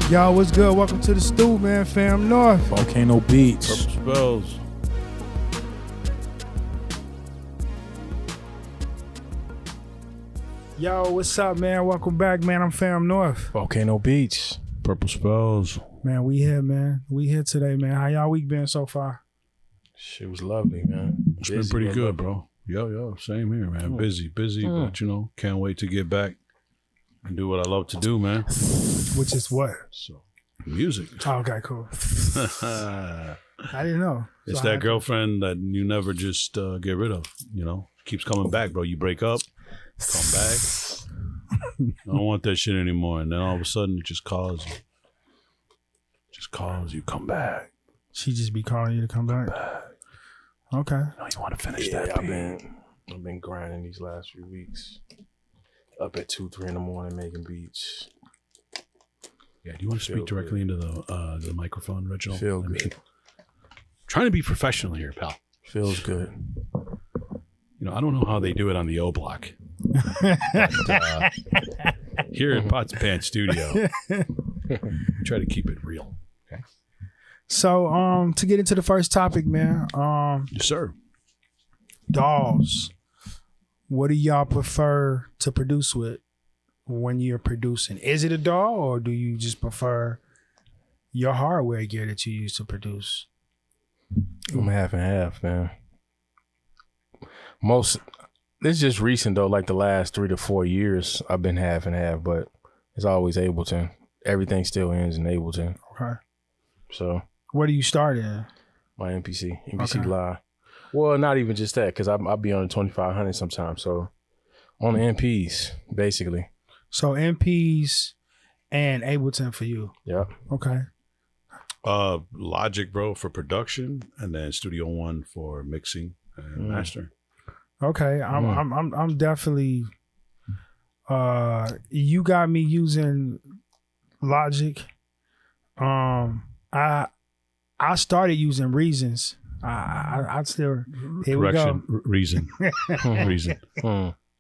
Y'all, what's good? Welcome to the stew, man. Fam North. VolcanoBeats. Purplespells. Yo, what's up, man? Welcome back, man. I'm Fam North. VolcanoBeats. Purplespells. Man, we here, man. We here today, man. How y'all week been so far? Shit was lovely, man. It's been pretty good, bro. Yo, same here, man. Busy, but you know, can't wait to get back and do what I love to do, man. Which is what? So, music. Oh, okay, cool. I didn't know. It's that girlfriend that you never just get rid of, you know? Keeps coming back, bro. You break up, come back. I don't want that shit anymore. And then all of a sudden it just calls you. Come back. She just be calling you to come back. Okay. No, you want to finish that beat. I've been grinding these last few weeks. Up at 2, 3 in the morning making beats. Yeah, do you want to speak directly into the microphone, Reginald? Feel good. Trying to be professional here, pal. Feels good. You know, I don't know how they do it on the O Block. But, here at Pots and Pants Studio, we try to keep it real. Okay. So, to get into the first topic, man. Yes, sir. DAWs. What do y'all prefer to produce with when you're producing? Is it a DAW or do you just prefer your hardware gear that you use to produce? I'm half and half, man. It's just recent though, like the last 3 to 4 years, I've been half and half, but it's always Ableton. Everything still ends in Ableton. Okay. So where do you start in? my MPC Okay. Live. Well, not even just that, because I'll be on the 2500 sometimes. So on the MPs, basically. So MPs and Ableton for you. Yep. Okay. Logic, bro, for production, and then Studio One for mixing and mastering. Okay. I'm definitely you got me using Logic. I started using Reasons. I still here Correction, we go. reason.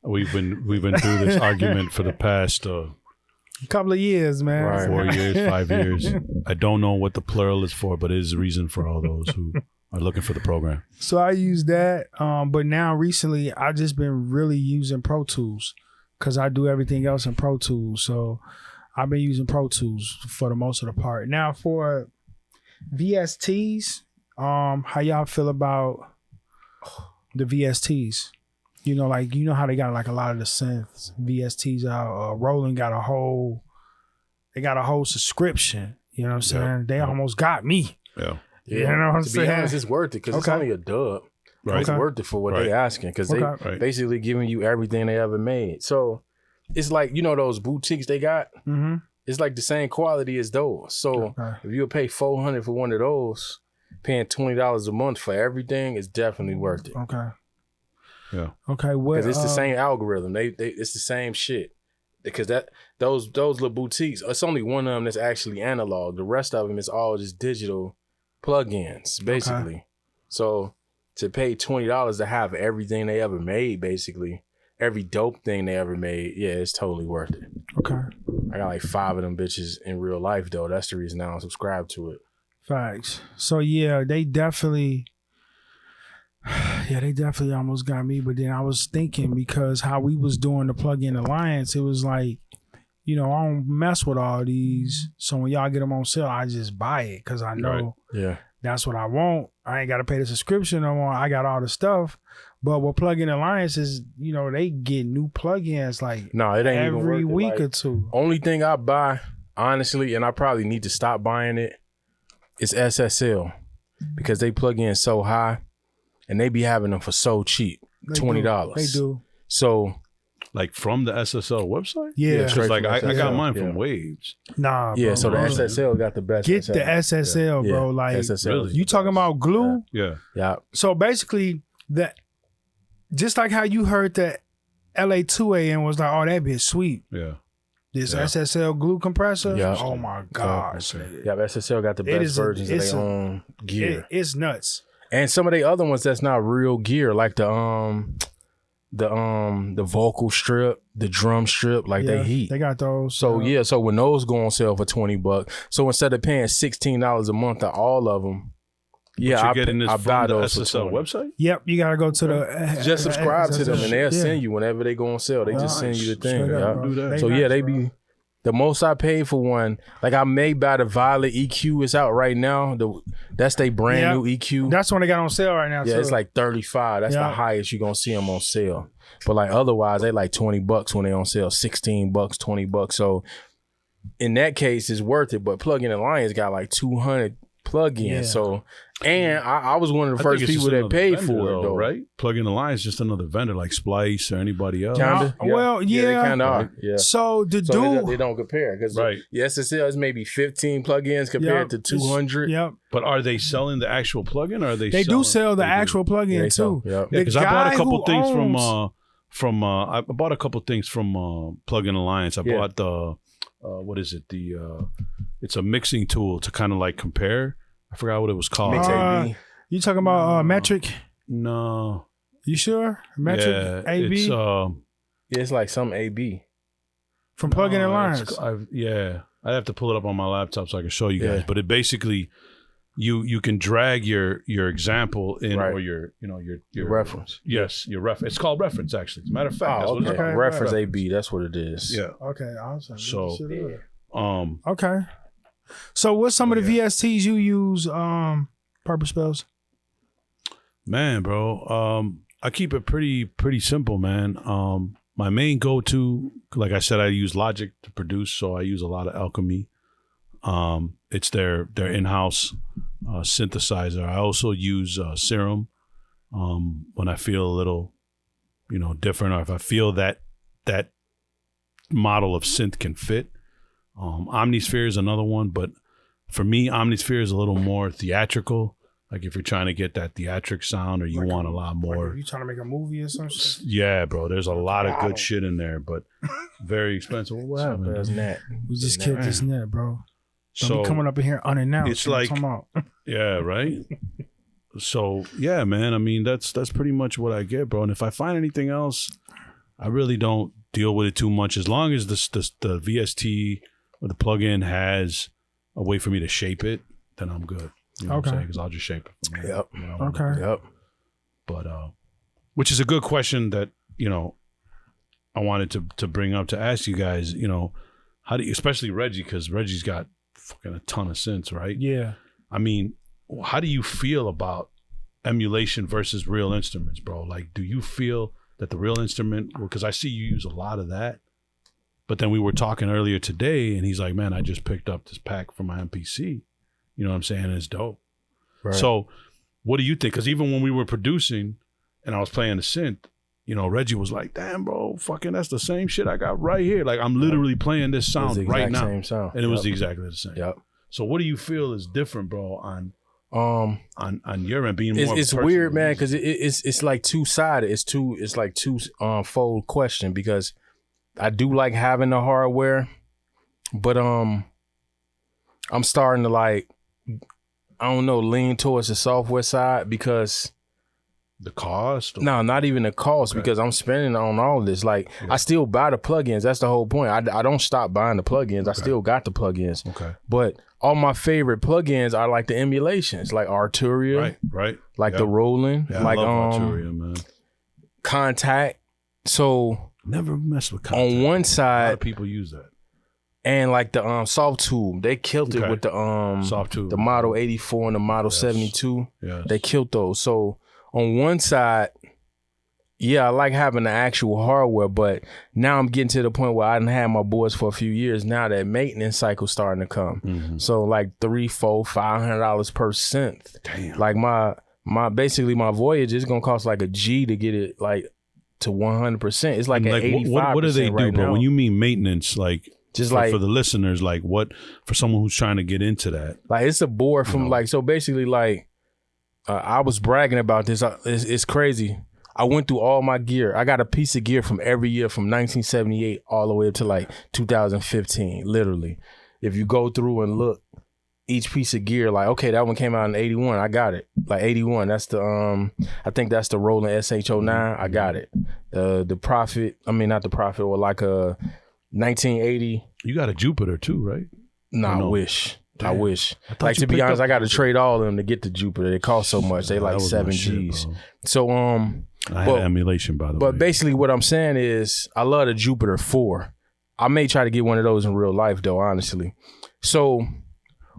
We've been through this argument for the past A couple of years, man. Right. 4 years, 5 years. I don't know what the plural is for, but it is a reason for all those who are looking for the program. So I use that, but now recently I just been really using Pro Tools because I do everything else in Pro Tools. So I've been using Pro Tools for the most of the part. Now for VSTs, how y'all feel about the VSTs? You know, like, you know how they got like a lot of the synths, VSTs out. Roland got a whole subscription. You know what I'm saying? They almost got me. Yeah. You know what I'm to saying? be honest, it's worth it because it's only a dub. Right. It's worth it for what they asking because they basically giving you everything they ever made. So it's like, you know, those boutiques they got? Mm-hmm. It's like the same quality as those. So if you pay $400 for one of those, paying $20 a month for everything is definitely worth it. Okay. Yeah. Okay. Because it's the same algorithm. It's the same shit. Because those little boutiques, it's only one of them that's actually analog. The rest of them is all just digital plugins, basically. Okay. So to pay $20 to have everything they ever made, basically, every dope thing they ever made, yeah, it's totally worth it. Okay. I got like 5 of them bitches in real life, though. That's the reason I don't subscribe to it. Facts. So yeah, they definitely almost got me. But then I was thinking, because how we was doing the plug-in alliance, it was like, you know, I don't mess with all these. So when y'all get them on sale, I just buy it because I know that's what I want. I ain't got to pay the subscription no more. I got all the stuff. But with plug-in alliance is, you know, they get new plugins like it ain't every even week like, or two. Only thing I buy, honestly, and I probably need to stop buying it, is SSL, because they plug in so high and they be having them for so cheap, $20. They do. So, like from the SSL website? Yeah. Because like I got mine from Yeah. Waves. Nah, bro. yeah, so the SSL got the best. Get the SSL, Yeah. bro. Like, SSL Really? you talking about glue? Yeah. Yeah. So basically, just like how you heard that LA2A and was like, oh, that bitch sweet. Yeah. This SSL glue compressor. Yeah. Oh my gosh. Yeah, SSL got the best versions of their own gear. It's nuts. And some of the other ones that's not real gear, like the the vocal strip, the drum strip, like they heat. They got those. So so when those go on sale for $20, so instead of paying $16 a month to all of them, I buy those the SSL website. Yep, you gotta go to the just subscribe to them and they'll send you whenever they go on sale. They just send you the thing. Do that. So they be the most I paid for one. Like I may buy the Violet EQ. It's out right now. That's they brand new EQ. That's when they got on sale right now. Yeah, too. it's like 35. That's the highest you're gonna see them on sale. But like otherwise, they like $20 when they on sale. $16, $20. So in that case, it's worth it. But Plug-in Alliance got like 200 plugins. Yeah. So and I was one of the first people that paid for it though, right? Plug-in Alliance is just another vendor like Splice or anybody else. Kinda. Well, they kind of are. Yeah. So the dude, they don't compare because Right. the SSL is maybe 15 plugins compared to 200. Yep. But are they selling the actual plugin, or are they? They do sell the they do. actual plugin too. Yeah, because I bought a couple things from I bought a couple things from Plug-in Alliance. I bought the what is it? It's a mixing tool to kind of like compare. I forgot what it was called. Mix AB. You talking about Metric? No. You sure? Metric AB? It's like some AB. From Plug-in Alliance. I'd have to pull it up on my laptop so I can show you guys. But it basically, you can drag your example in or your reference. Yes, your reference. It's called reference actually. As a matter of fact, that's what it's called. Reference AB. That's what it is. Yeah. Okay. Awesome. So, okay. So what's some of the VSTs you use? Purplespells. Man, bro, I keep it pretty simple, man. My main go-to, like I said, I use Logic to produce, so I use a lot of Alchemy. It's their in-house synthesizer. I also use Serum when I feel a little, different, or if I feel that model of synth can fit. Omnisphere is another one, but for me, Omnisphere is a little more theatrical. Like if you're trying to get that theatric sound, or you want a lot more. Like you trying to make a movie or something? Yeah, bro. There's a lot of good shit in there, but very expensive. What happened? We just kept this net, bro. Don't So be coming up in here unannounced. it's like, yeah, right. So yeah, man. I mean, that's pretty much what I get, bro. And if I find anything else, I really don't deal with it too much. As long as the VST or the plugin has a way for me to shape it, then I'm good. You know what I'm saying? Because I'll just shape it. From there. Okay. Yep. But which is a good question that I wanted to bring up to ask you guys. How do you, especially Reggie, because Reggie's got fucking a ton of synths, right? Yeah. I mean, how do you feel about emulation versus real instruments, bro? Like, do you feel that the real instrument? Because I see you use a lot of that. But then we were talking earlier today, and he's like, "Man, I just picked up this pack for my MPC." You know what I'm saying? It's dope. Right. So what do you think? Because even when we were producing and I was playing the synth, Reggie was like, "Damn, bro, fucking that's the same shit I got right here. Like I'm literally playing this sound right now." Same sound. And it was exactly the same. Yep. So what do you feel is different, bro, on your end being more it's weird, man, because it's like two-sided. It's like two fold question, because I do like having the hardware, but I'm starting to lean towards the software side, because the cost? No, not even the cost, because I'm spending on all this. Like, I still buy the plugins. That's the whole point. I don't stop buying the plugins. I still got the plugins. Okay. But all my favorite plugins are like the emulations, like Arturia. Right. Like the Roland. Yeah, like I love Arturia, man. Contact. So never mess with Contact. On one side, a lot of people use that. And like the Soft Tube, they killed it with the Soft Tube, the Model 84 and the Model 72. Yes. They killed those. So on one side, yeah, I like having the actual hardware, but now I'm getting to the point where I didn't have my boards for a few years. Now that maintenance cycle's starting to come. Mm-hmm. So like $300, $400, $500 per synth. Damn. Like my basically my Voyage is gonna cost like a G to get it like to 100%. It's like an 85%. What do they do, right bro? now. When you mean maintenance, like just for the listeners, like what for someone who's trying to get into that? Like it's a board from like, so basically like I was bragging about this. It's crazy. I went through all my gear. I got a piece of gear from every year from 1978 all the way up to like 2015, literally. If you go through and look each piece of gear. Like, okay, that one came out in 81. I got it. Like 81. That's the I think that's the Roland SH09. I got it. The Prophet. I mean, not the Prophet, or like a 1980. You got a Jupiter too, right? Nah, no? I wish. Damn. I wish. Like, to be honest, I got to trade all of them to get the Jupiter. They cost so much. They like 7 G's. So I had emulation, by the way. But basically, what I'm saying is, I love the Jupiter 4. I may try to get one of those in real life, though, honestly. So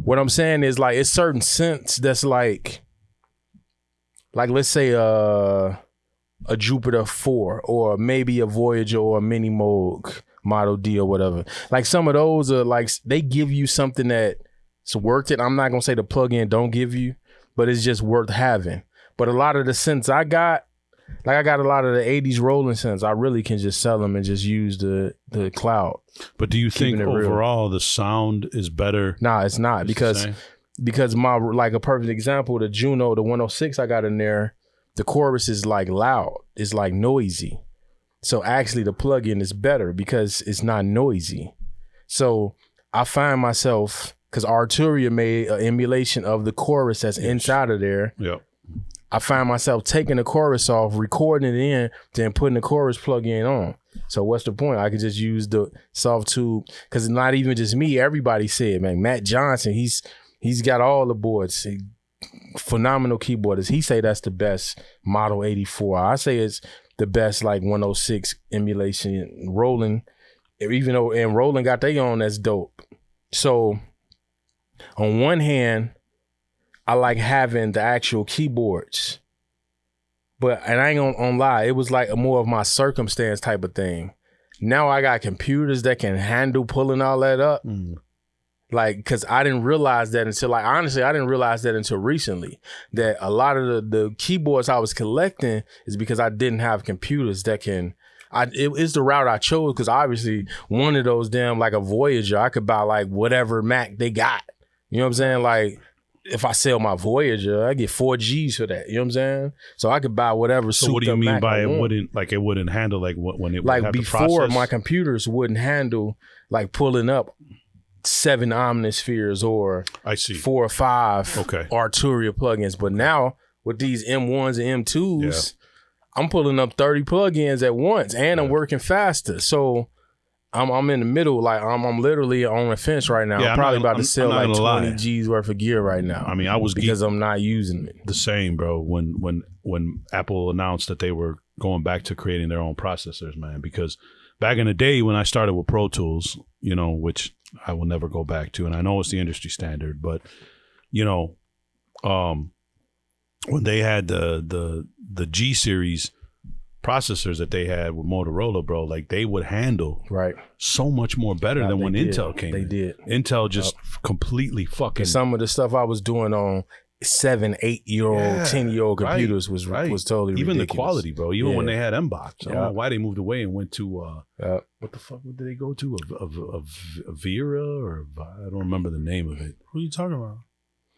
what I'm saying is, like, it's certain synths that's like let's say a Jupiter 4, or maybe a Voyager or a Mini Moog Model D or whatever. Like, some of those are like, they give you something that's worth it. I'm not gonna say the plug-in don't give you, but it's just worth having. But a lot of the synths I got, like, I got a lot of the 80s Roland synths. I really can just sell them and just use the cloud. But do you think overall the sound is better? Nah, it's not, because my, like, a perfect example, the Juno, the 106 I got in there, the chorus is like loud. It's like noisy. So actually the plug-in is better because it's not noisy. So I find myself, because Arturia made an emulation of the chorus that's inside of there. Yep. I find myself taking the chorus off, recording it in, then putting the chorus plug-in on. So what's the point? I could just use the soft tube, because it's not even just me. Everybody said, man, Matt Johnson, he's got all the boards. Phenomenal keyboardist. He say that's the best Model 84. I say it's the best, like, 106 emulation. Roland, even though, and Roland got their own that's dope. So on one hand, I like having the actual keyboards, and I ain't gonna lie, it was like a more of my circumstance type of thing. Now I got computers that can handle pulling all that up. Like, because I didn't realize that until, like, honestly, I didn't realize that until recently, that a lot of the keyboards I was collecting is because I didn't have computers that can, it's the route I chose, because obviously one of those damn, like a Voyager, I could buy like whatever Mac they got. You know what I'm saying? Like, if I sell my Voyager, I get 4 G's for that. You know what I'm saying? So I could buy whatever. So what do you mean Mac by it wouldn't handle, like, when it like would have before to process? My computers wouldn't handle like pulling up 7 Omnispheres or I see 4 or 5 Arturia plugins. But now with these M1s and M2s, I'm pulling up 30 plugins at once, and I'm working faster. So I'm in the middle, like I'm literally on the fence right now. I'm probably about to sell like 20 G's worth of gear right now. I mean, I was because I'm not using it. The same, bro. When Apple announced that they were going back to creating their own processors, man. Because back in the day when I started with Pro Tools, you know, which I will never go back to, and I know it's the industry standard, but you know, when they had the G series processors that they had with Motorola, bro, like, they would handle so much more better than when Intel came. They did. Intel just completely fucking. Some of the stuff I was doing on 7, 8-year-old, 10-year-old computers was totally even ridiculous. The quality, bro. Even when they had M-Box, I don't know why they moved away and went to what the fuck did they go to? A Vera, or I don't remember the name of it. Who are you talking about?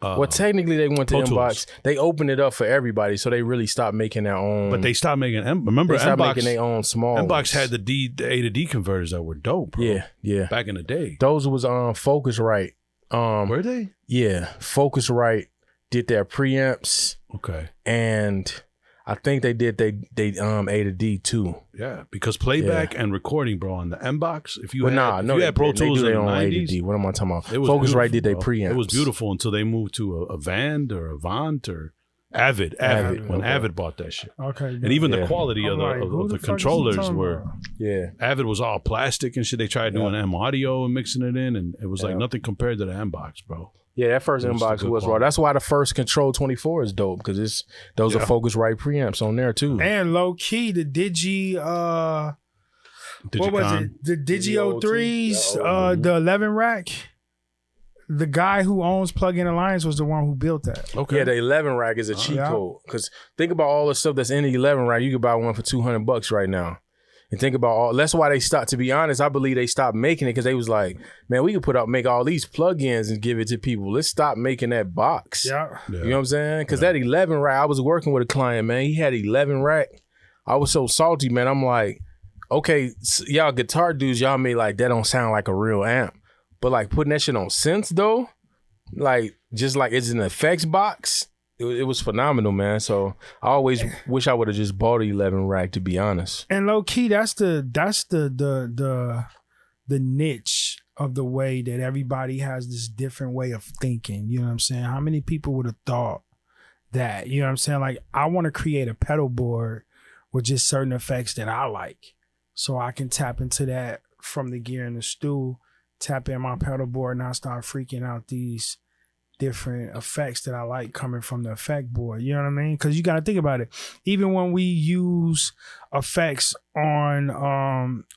Well, technically they went to Pro M-Box. Tools. They opened it up for everybody, so they really stopped making their own. But they stopped making Remember, they stopped M-Box, making their own small. M-Box ones. had the A to D converters that were dope, bro. Yeah. Back in the day, those was Focusrite. Were they? Yeah, Focusrite did their preamps. Okay. And I think they did they A to D too. Yeah, because playback and recording, bro, on the M-Box, if you had Pro Tools in the 90s. What am I talking about? Focusrite did their preamps. It was beautiful until they moved to a Vand or a Avant or Avid. When Avid bought that shit. Okay. And even the quality of the controllers were. Yeah. Avid was all plastic and shit. They tried doing M audio and mixing it in, and it was like nothing compared to the M-Box, bro. Yeah, that first M-Box was raw. That's why the first Control 24 is dope, because those are Focusrite preamps on there too. And low key, the Digicon. What was it? The Digio 3s, the 11 rack. The guy who owns Plug-in Alliance was the one who built that. Okay. Yeah, the 11 rack is a cheat code. Because think about all the stuff that's in the 11 rack. You could buy one for $200 right now. And think about that's why they stopped. To be honest, I believe they stopped making it because they was like, man, we could make all these plugins and give it to people. Let's stop making that box. Yeah. You know what I'm saying? Because that 11 rack, I was working with a client, man. He had 11 rack. I was so salty, man. I'm like, okay, y'all guitar dudes, y'all made like that don't sound like a real amp. But like putting that shit on synths though, like just like it's an effects box. It was phenomenal, man. So I always wish I would have just bought an 11 rack, to be honest. And low key, that's the niche of the way that everybody has this different way of thinking. You know what I'm saying? How many people would have thought that? You know what I'm saying? Like, I want to create a pedal board with just certain effects that I like, so I can tap into that from the gear in the stool, tap in my pedal board, and I start freaking out these different effects that I like coming from the effect board. You know what I mean? Because you got to think about it. Even when we use effects on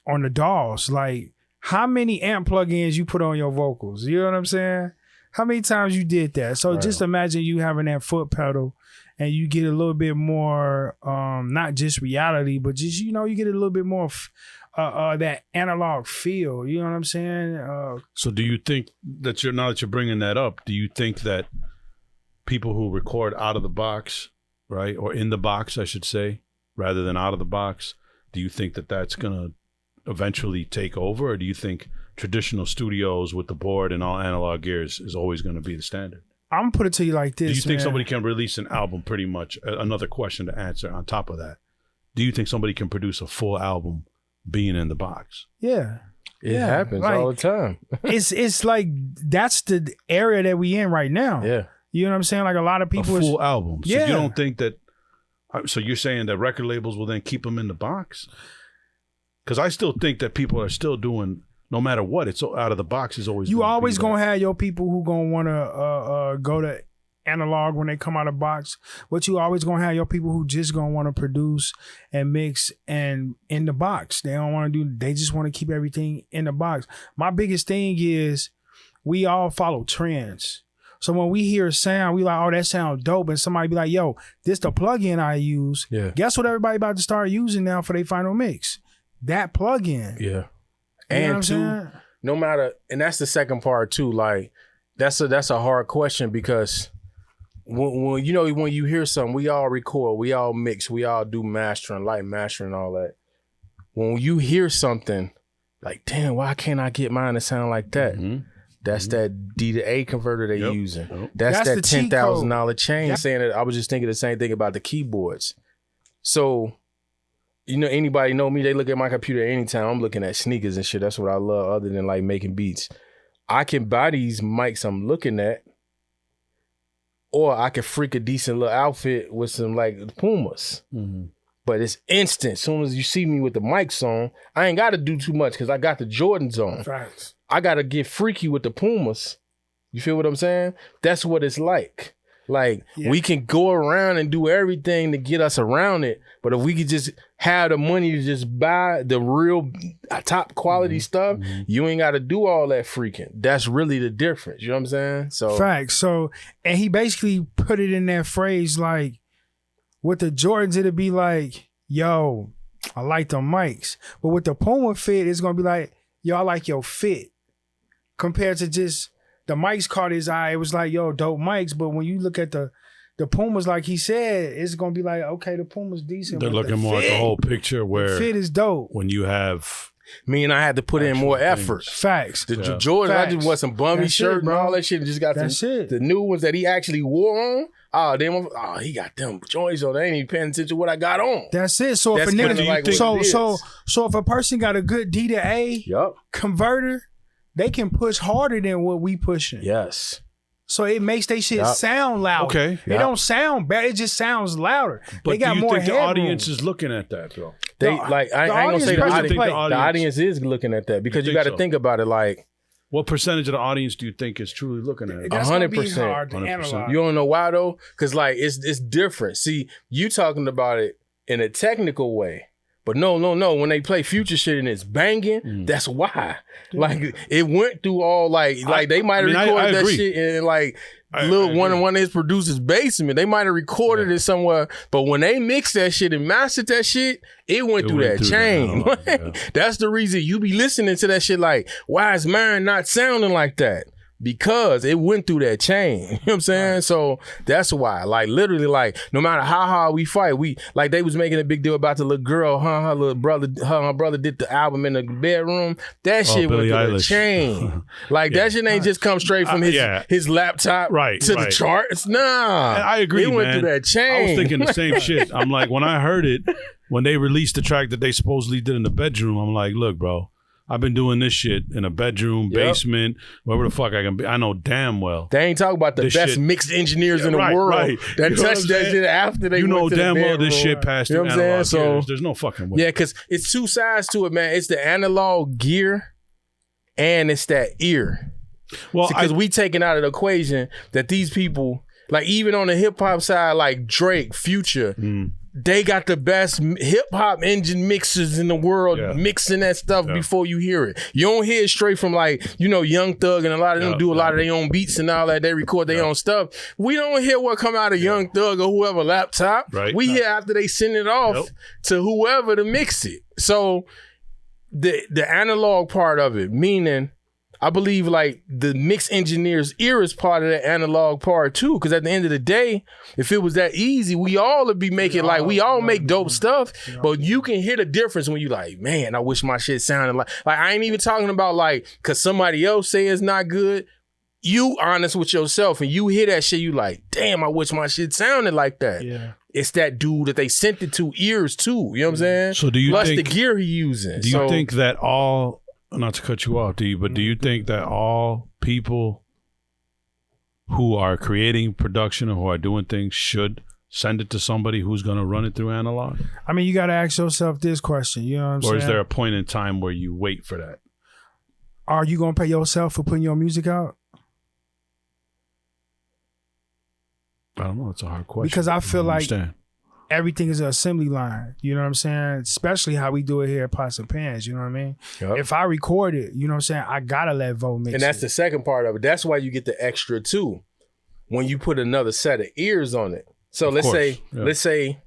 the DAWs, like, how many amp plugins you put on your vocals? You know what I'm saying? How many times you did that? So just imagine you having that foot pedal and you get a little bit more, not just reality, but just, you get a little bit more that analog feel. You know what I'm saying? So do you think that now that you're bringing that up, do you think that people who record out of the box, right, or in the box, I should say, rather than out of the box, do you think that that's going to eventually take over, or do you think traditional studios with the board and all analog gears is always going to be the standard? I'm gonna put it to you like this. Do you think man. somebody can release an album pretty much? Another question to answer on top of that. Do you think somebody can produce a full album being in the box? Yeah. It happens all the time. it's like that's the area that we in right now. Yeah. You know what I'm saying? Like, a lot of people. A full album. So yeah. you don't think that, so you're saying that record labels will then keep them in the box? Because I still think that people are still doing, no matter what, it's out of the box is always. You always gonna have your people who gonna wanna go to analog when they come out of box, but you always gonna have your people who just gonna wanna produce and mix and in the box. They don't wanna they just wanna keep everything in the box. My biggest thing is we all follow trends. So when we hear a sound, we like, oh, that sounds dope. And somebody be like, yo, this the plugin I use. Yeah. Guess what everybody about to start using now for their final mix? That plugin. Yeah. You know and two, no matter, and that's the second part too. Like, that's a hard question, because when you hear something, we all record, we all mix, we all do mastering, light mastering, all that. When you hear something, like, damn, why can't I get mine to sound like that? Mm-hmm. That's that D to A converter they're using. Yep. That's that $10,000 chain. Yep. Saying that, I was just thinking the same thing about the keyboards. So, anybody know me, they look at my computer anytime, I'm looking at sneakers and shit. That's what I love, other than like making beats. I can buy these mics I'm looking at, or I can freak a decent little outfit with some like Pumas. Mm-hmm. But it's instant. As soon as you see me with the mics on, I ain't got to do too much because I got the Jordans on. Facts. I got to get freaky with the Pumas. You feel what I'm saying? That's what it's like. Like, we can go around and do everything to get us around it. But if we could just have the money to just buy the real top quality stuff, you ain't got to do all that freaking. That's really the difference. You know what I'm saying? So facts. So, and he basically put it in that phrase, like, with the Jordans, it'd be like, yo, I like the mics. But with the Puma fit, it's going to be like, yo, I like your fit. Compared to just the mics caught his eye. It was like, yo, dope mics. But when you look at the Pumas, like he said, it's going to be like, okay, the Puma's decent. They're looking more at the whole picture, where the fit is dope. When you have... Me and I had to put in more effort. Facts. The Jordans, I just wore some bummy shirt and all that shit. And just got the new ones that he actually wore on. He got them joints on. They ain't even paying attention to what I got on. That's it. So if a nigga, so if a person got a good D to A converter, they can push harder than what we pushing. Yes. So it makes they shit sound louder. Okay. It don't sound bad. It just sounds louder. But they got do you more think the headroom. Audience is looking at that, though? I ain't gonna say the audience is looking at that, because you got to think about it. Like, what percentage of the audience do you think is truly looking at it? 100%. You don't know why though? Because like it's different. See, you talking about it in a technical way. But no. When they play Future shit and it's banging, that's why. Like, it went through all like they might have recorded that shit in like one of his producers' basement. They might have recorded it somewhere, but when they mixed that shit and mastered that shit, it went through that chain. That's the reason you be listening to that shit like, why is mine not sounding like that? because it went through that chain. You know what I'm saying? Right. So that's why, like, literally, like, no matter how hard we fight, we, like, they was making a big deal about the little girl, her little brother, her brother did the album in the bedroom. That shit went through the chain. Like, that shit ain't just come straight from his laptop to the charts. Nah. And I agree, it went through that chain. I was thinking the same shit. I'm like, when I heard it, when they released the track that they supposedly did in the bedroom, I'm like, look, bro, I've been doing this shit in a bedroom, basement, wherever the fuck I can be. I know damn well. They ain't talking about the best shit. Mixed engineers in the world that touched that shit after they went to the damn well this room. shit passed through analog gears. There's no fucking way. Yeah, because it's two sides to it, man. It's the analog gear and it's that ear. Well, because we taking out of the equation that these people, like even on the hip hop side, like Drake, Future, they got the best hip hop engine mixers in the world mixing that stuff before you hear it. You don't hear it straight from, like, you know, Young Thug and a lot of them do a lot of their own beats and all that. They record their own stuff. We don't hear what come out of Young Thug or whoever laptop. Right. We hear after they send it off to whoever to mix it. So the analog part of it, meaning, I believe, like, the mix engineer's ear is part of that analog part too. Because at the end of the day, if it was that easy, we all would be making, like, we all make dope stuff. But you can hear the difference when you like, man, I wish my shit sounded like I ain't even talking about, like, because somebody else say it's not good. You honest with yourself and you hear that shit, you like, damn, I wish my shit sounded like that. Yeah. It's that dude that they sent it to ears too. You know what I'm saying? So do you Plus think, the gear he using. Do you think that all, not to cut you off, but do you think that all people who are creating production or who are doing things should send it to somebody who's going to run it through analog? I mean, you got to ask yourself this question. You know what I'm saying? Or is there a point in time where you wait for that? Are you going to pay yourself for putting your music out? I don't know. It's a hard question. Because I feel like everything is an assembly line. You know what I'm saying? Especially how we do it here at Pots and Pans. You know what I mean? Yep. If I record it, you know what I'm saying? I got to let Vo mix it. And that's the second part of it. That's why you get the extra too. When you put another set of ears on it. So let's say,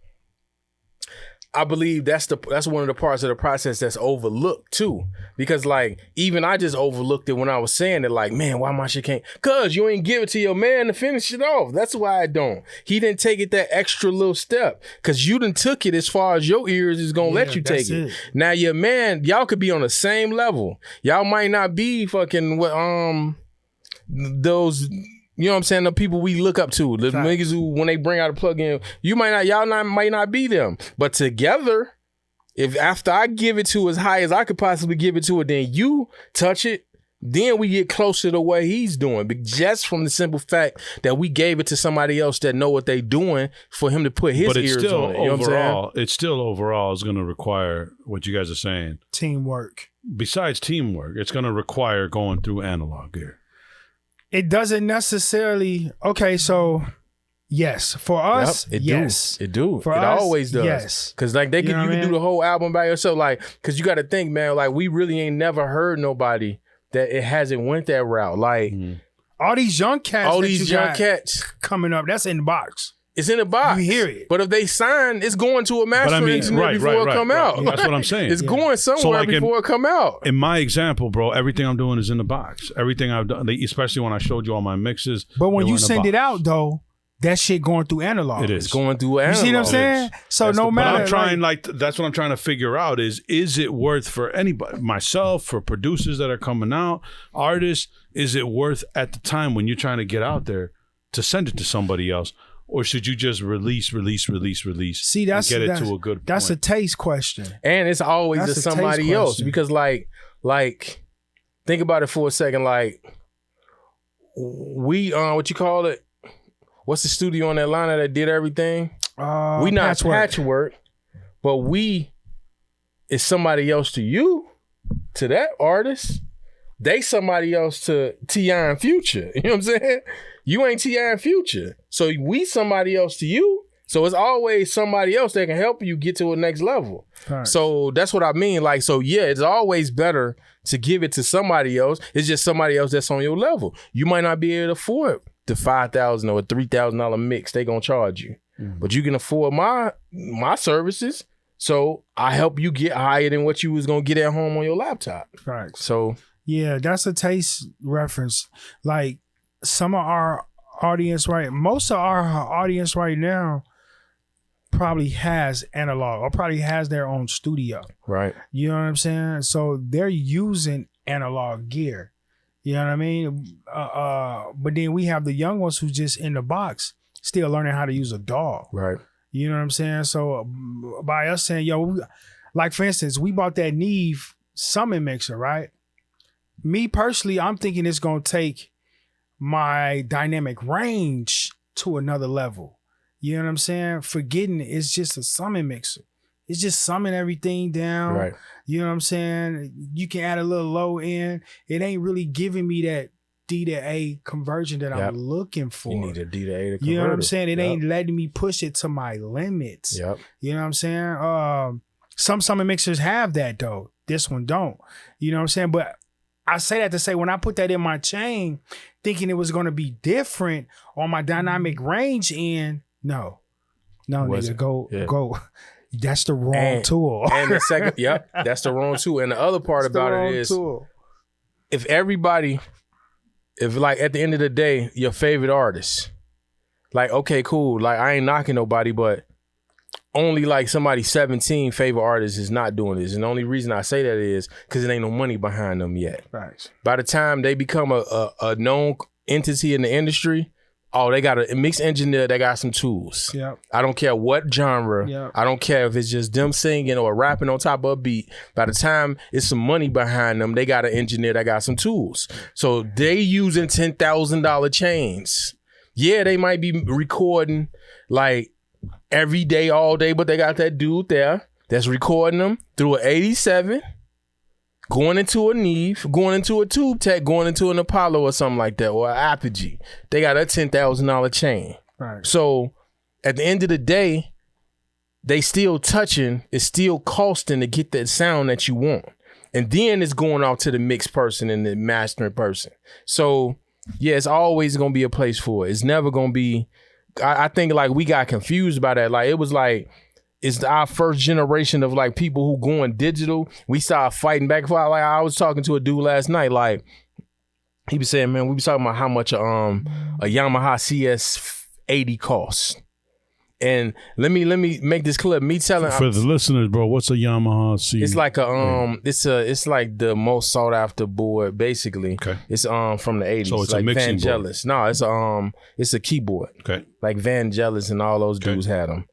I believe that's one of the parts of the process that's overlooked too. Because, like, even I just overlooked it when I was saying it, like, man, why my shit can't? Cause you ain't give it to your man to finish it off. That's why I don't. He didn't take it that extra little step. Cause you done took it as far as your ears is gonna let you take it. Now your man, y'all could be on the same level. Y'all might not be fucking those, you know what I'm saying, the people we look up to, the niggas who, when they bring out a plug-in, might not be them. But together, if after I give it to as high as I could possibly give it to it, then you touch it, then we get closer to what he's doing. But just from the simple fact that we gave it to somebody else that know what they doing for him to put his ears on it. You know what I'm saying? It's still overall is going to require what you guys are saying. Teamwork. Besides teamwork, it's going to require going through analog gear. It doesn't necessarily. Okay, so yes, for us, it do. For it us, always does. Yes, because like you can do the whole album by yourself. Like, because you got to think, man. Like, we really ain't never heard nobody that it hasn't went that route. Like all these young cats, cats coming up. That's in the box. It's in the box. You hear it. But if they sign, it's going to a mastering engineer before it come out. That's what I'm saying. It's going somewhere before it come out. In my example, bro, everything I'm doing is in the box. Everything I've done, especially when I showed you all my mixes. But when you send it out, though, that shit going through analog. It is. It's going through analog. You see what I'm saying? So that's no matter. But I'm trying, that's what I'm trying to figure out is it worth for anybody, myself, for producers that are coming out, artists, is it worth at the time when you're trying to get out there to send it to somebody else? Or should you just release? See, that's get it to a good point? That's a taste question, and it's always to somebody else because, like, think about it for a second. Like, we what you call it? What's the studio in Atlanta that did everything? We not patchwork, but we is somebody else to you, to that artist. They somebody else to T.I. and Future. You know what I'm saying? You ain't T.I. and Future. So we somebody else to you. So it's always somebody else that can help you get to a next level. Right. So that's what I mean. Like, so yeah, it's always better to give it to somebody else. It's just somebody else that's on your level. You might not be able to afford the $5,000 or $3,000 mix they gonna charge you. But you can afford my services. So I help you get higher than what you was gonna get at home on your laptop. Right. So Yeah, that's a taste reference. Like some of our audience most of our audience right now probably has analog or probably has their own studio. Right. You know what I'm saying? So they're using analog gear. You know what I mean? But then we have the young ones who just in the box still learning how to use a DAW. Right. You know what I'm saying? So by us saying, like for instance, we bought that Neve Summon mixer, right? Me personally, I'm thinking it's going to take my dynamic range to another level. You know what I'm saying? Forgetting it's just a summon mixer. It's just summon everything down. Right. You know what I'm saying? You can add a little low end. It ain't really giving me that D to A conversion that I'm looking for. You need a D to A to convert. You know what I'm saying? It ain't letting me push it to my limits. Yep. You know what I'm saying? Some summon mixers have that though. This one don't. You know what I'm saying? But I say that to say when I put that in my chain, thinking it was going to be different on my dynamic range end, no, nigga, go. That's the wrong tool. And the second, that's the wrong tool. And the other part about it is, if like at the end of the day, your favorite artist, like, okay, cool. Like I ain't knocking nobody, but only like somebody 17 favorite artists is not doing this. And the only reason I say that is because it ain't no money behind them yet. Right. By the time they become a known entity in the industry, they got a mix engineer that got some tools. Yep. I don't care what genre. Yep. I don't care if it's just them singing or rapping on top of a beat. By the time it's some money behind them, they got an engineer that got some tools. So they using $10,000 chains. Yeah, they might be recording like every day, all day, but they got that dude there that's recording them through an 87, going into a Neve, going into a Tube Tech, going into an Apollo or something like that, or an Apogee. They got a $10,000 chain. Right. So at the end of the day, they still touching, it's still costing to get that sound that you want. And then it's going off to the mixed person and the mastering person. So yeah, it's always going to be a place for it. It's never going to be, I think like we got confused by that. Like it was like, it's our first generation of like people who going digital. We started fighting back and forth. Like I was talking to a dude last night. Like he was saying, man, we was talking about how much a Yamaha CS80 costs. And let me make this clear. Me telling for the listeners, bro, what's a Yamaha CS? It's like it's like the most sought after board, basically. Okay. It's from the 80s. So it's like a mixing Vangelis. Board. No, it's a keyboard. Okay. Like Vangelis and all those dudes had them.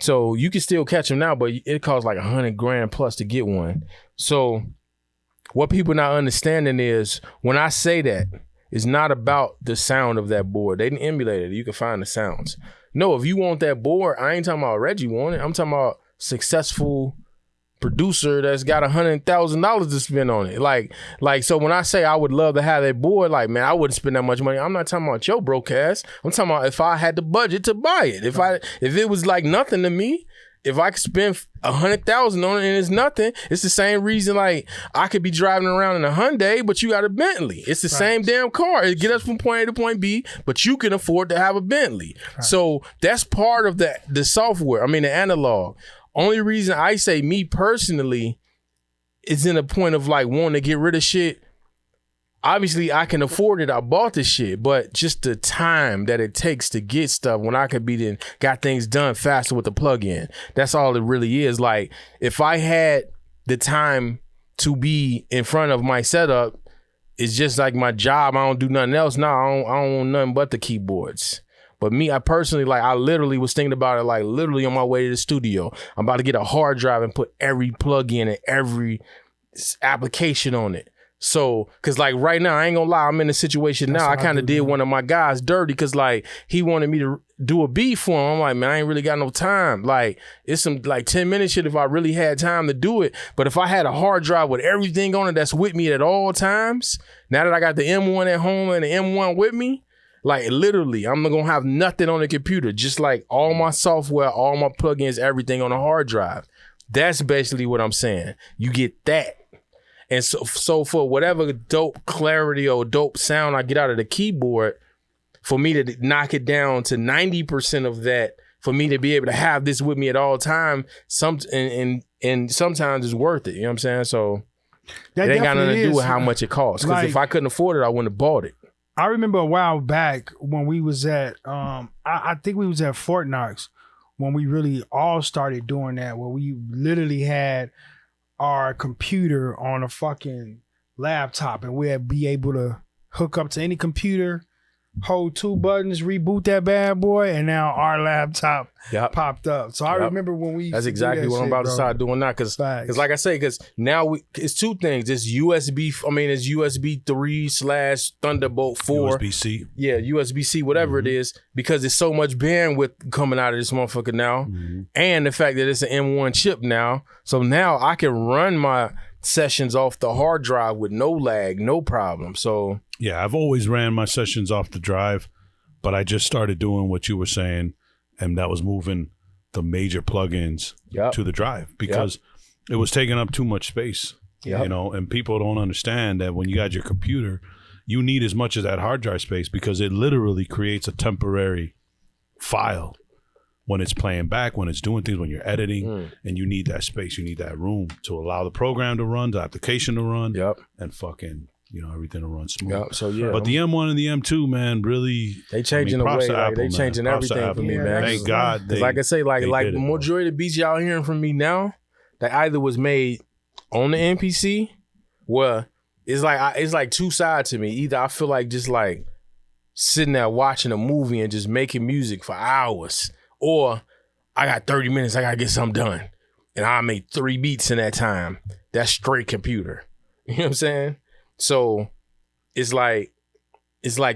So you can still catch them now, but it costs like $100,000 plus to get one. So what people not understanding is when I say that, it's not about the sound of that board. They didn't emulate it. You can find the sounds. No, if you want that board, I ain't talking about Reggie want it. I'm talking about successful producer that's got $100,000 to spend on it. Like, so when I say I would love to have that board, like, man, I wouldn't spend that much money. I'm not talking about your broke ass. I'm talking about if I had the budget to buy it. If it was like nothing to me, if I could spend $100,000 on it and it's nothing, it's the same reason like I could be driving around in a Hyundai, but you got a Bentley. It's the same damn car. It get us from point A to point B, but you can afford to have a Bentley. Right. So that's part of the software. I mean, the analog. Only reason I say me personally is in a point of like wanting to get rid of shit. Obviously, I can afford it. I bought the shit, but just the time that it takes to get stuff when I could be got things done faster with the plug-in. That's all it really is. Like, if I had the time to be in front of my setup, it's just like my job. I don't do nothing else. No, I don't want nothing but the keyboards. But me, I personally, like, I literally was thinking about it, like, literally on my way to the studio. I'm about to get a hard drive and put every plug-in and every application on it. So, cause like right now, I ain't gonna lie, I'm in a situation now. I kind of did one of my guys dirty cause like he wanted me to do a beat for him. I'm like, man, I ain't really got no time. Like it's some like 10-minute shit if I really had time to do it. But if I had a hard drive with everything on it that's with me at all times, now that I got the M1 at home and the M1 with me, like literally, I'm not gonna have nothing on the computer. Just like all my software, all my plugins, everything on a hard drive. That's basically what I'm saying. You get that. And so for whatever dope clarity or dope sound I get out of the keyboard, for me to knock it down to 90% of that, for me to be able to have this with me at all time, and sometimes it's worth it. You know what I'm saying? So That it ain't got nothing definitely to do is. with how much it costs. Because if I couldn't afford it, I wouldn't have bought it. I remember a while back when we was at, I think we was at Fort Knox when we really all started doing that, where we literally had our computer on a fucking laptop and we'd be able to hook up to any computer, hold 2 buttons, reboot that bad boy, and now our laptop popped up. So I remember when we That's exactly what I'm about to start doing now. Because like I say, because now it's 2 things. It's USB, it's USB 3 / Thunderbolt 4. USB-C. Yeah, USB-C, whatever it is, because there's so much bandwidth coming out of this motherfucker now. And the fact that it's an M1 chip now. So now I can run my sessions off the hard drive with no lag, no problem. So yeah, I've always ran my sessions off the drive, but I just started doing what you were saying, and that was moving the major plugins to the drive because it was taking up too much space. You know, and people don't understand that when you got your computer, you need as much of that hard drive space because it literally creates a temporary file when it's playing back, when it's doing things, when you're editing, and you need that space, you need that room to allow the program to run, the application to run, and fucking, you know, everything to run smooth. So yeah, but the M1 and the M2, man, really, they changing the way, like, they changing everything for me, man. Thank God. Like I say, like the majority of the beats y'all hearing from me now, that either was made on the MPC, well, it's like 2 sides to me. Either I feel like just like sitting there watching a movie and just making music for hours, or I got 30 minutes, I gotta get something done. And I made 3 beats in that time. That's straight computer. You know what I'm saying? So it's like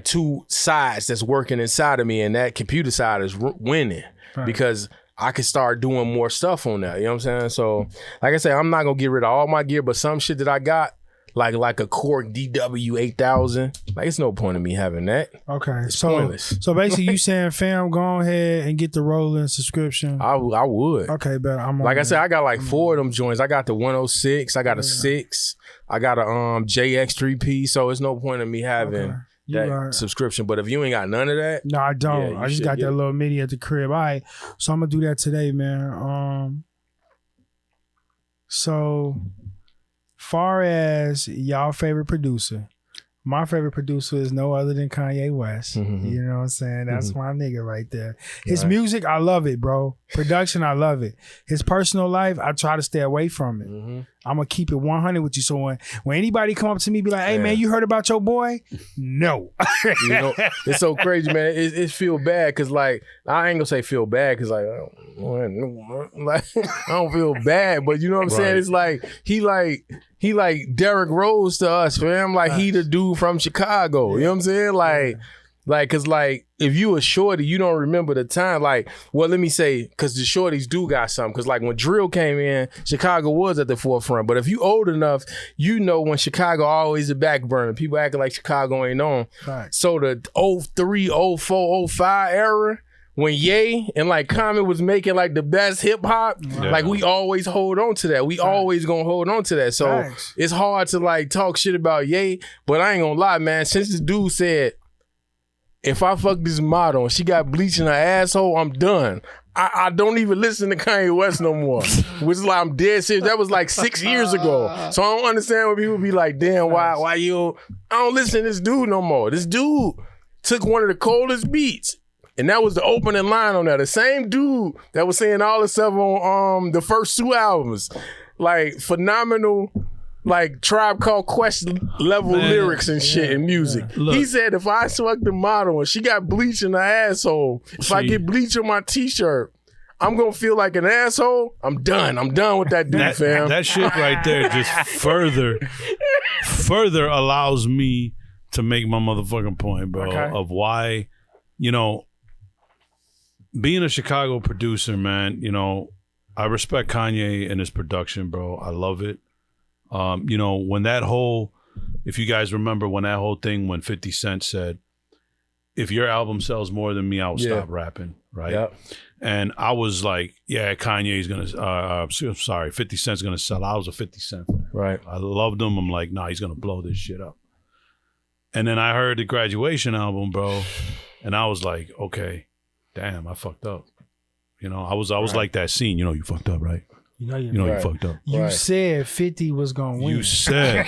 2 sides that's working inside of me, and that computer side is winning because I can start doing more stuff on that. You know what I'm saying? So like I said, I'm not gonna get rid of all my gear, but some shit that I got, like a Korg DW 8000. Like, it's no point in me having that. Okay, it's pointless. So basically, you saying, fam, go ahead and get the rolling subscription. I would. Okay, but I'm like I said, I got like 4 of them joints. I got the 106. I got a 6. I got a JX3P. So it's no point in me having that subscription. But if you ain't got none of that, no, I don't. I just got that little MIDI at the crib. All right, so I'm gonna do that today, man. So far as y'all favorite producer, my favorite producer is no other than Kanye West. You know what I'm saying? That's my nigga right there. His music, I love it, bro. Production, I love it. His personal life, I try to stay away from it. I'm going to keep it 100 with you. So when anybody come up to me be like, hey, man, you heard about your boy? No. You know, it's so crazy, man. It feel bad because, like, I ain't going to say feel bad because, like, I don't feel bad. But you know what I'm saying? It's like, he like Derrick Rose to us, fam. Like, he the dude from Chicago. You know what I'm saying? Like, cause like, if you a shorty, you don't remember the time. Like, well, let me say, cause the shorties do got something. Cause like when drill came in, Chicago was at the forefront. But if you old enough, you know when Chicago always a back burner. People acting like Chicago ain't on. So the 03, 04, 05 era, when Ye and like Common was making like the best hip hop, like we always hold on to that. We always gonna hold on to that. So it's hard to like talk shit about Ye, but I ain't gonna lie, man. Since this dude said, if I fuck this model and she got bleach in her asshole, I'm done. I don't even listen to Kanye West no more. Which is like, I'm dead serious. That was like 6 years ago. So I don't understand when people be like, damn, why you? I don't listen to this dude no more. This dude took one of the coldest beats. And that was the opening line on that. The same dude that was saying all the stuff on the first 2 albums. Like, phenomenal, like, Tribe Called Quest level lyrics and shit and music. He said, if I fuck the model and she got bleach in her asshole, if I get bleach on my t-shirt, I'm gonna feel like an asshole. I'm done with that dude, fam. That shit right there just further allows me to make my motherfucking point, bro, of why, you know, being a Chicago producer, man, you know, I respect Kanye and his production, bro. I love it. You know, when that whole, if you guys remember when that whole thing when 50 Cent said, if your album sells more than me, I will stop rapping, right? And I was like, yeah, Kanye's gonna, 50 Cent's gonna sell. I was a 50 Cent fan. Right. I loved him. I'm like, nah, he's gonna blow this shit up. And then I heard the Graduation album, bro, and I was like, okay, damn, I fucked up. You know, I was like that scene, you know, you fucked up, right? you fucked up. You said 50 was gonna win. You said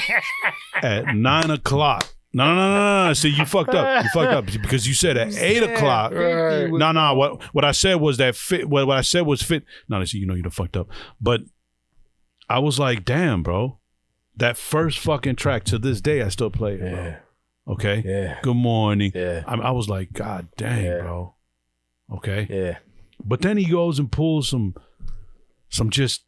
at 9 o'clock. No. See, you fucked up. You fucked up because you said at 8 o'clock. No. What I said was that fit. What I said was fit. No, see, you done fucked up. But I was like, damn, bro. That first fucking track to this day, I still play it, bro. Okay. Yeah. Good morning. Yeah. I was like, God dang, bro. Okay. Yeah. But then he goes and pulls some just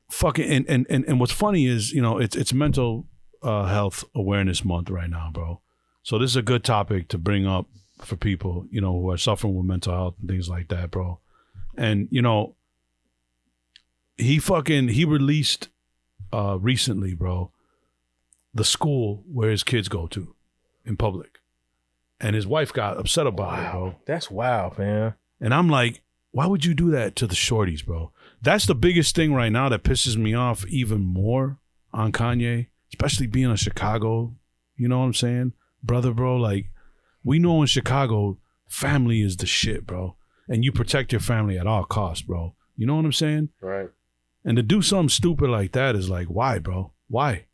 fucking and what's funny is it's mental health awareness month right now, bro. So this is a good topic to bring up for people who are suffering with mental health and things like that, bro. And he released recently, bro, the school where his kids go to in public, and his wife got upset about it, bro. That's wild, man. And I'm like, why would you do that to the shorties, bro? That's the biggest thing right now that pisses me off even more on Kanye, especially being in Chicago. You know what I'm saying? Brother, bro, like, we know in Chicago, family is the shit, bro. And you protect your family at all costs, bro. You know what I'm saying? Right. And to do something stupid like that is like, why, bro? Why?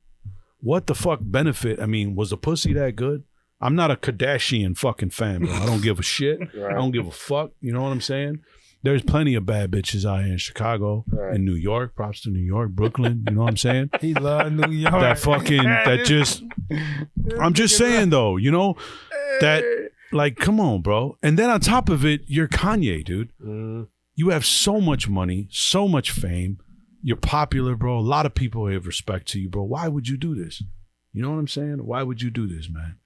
What the fuck benefit? I mean, was the pussy that good? I'm not a Kardashian fucking fan, bro. I don't give a shit. Right. I don't give a fuck. You know what I'm saying? There's plenty of bad bitches out here in Chicago, in New York. Props to New York, Brooklyn. You know what I'm saying? He love New York. I'm just saying though, that like, come on, bro. And then on top of it, you're Kanye, dude. You have so much money, so much fame. You're popular, bro. A lot of people have respect to you, bro. Why would you do this? You know what I'm saying? Why would you do this, man?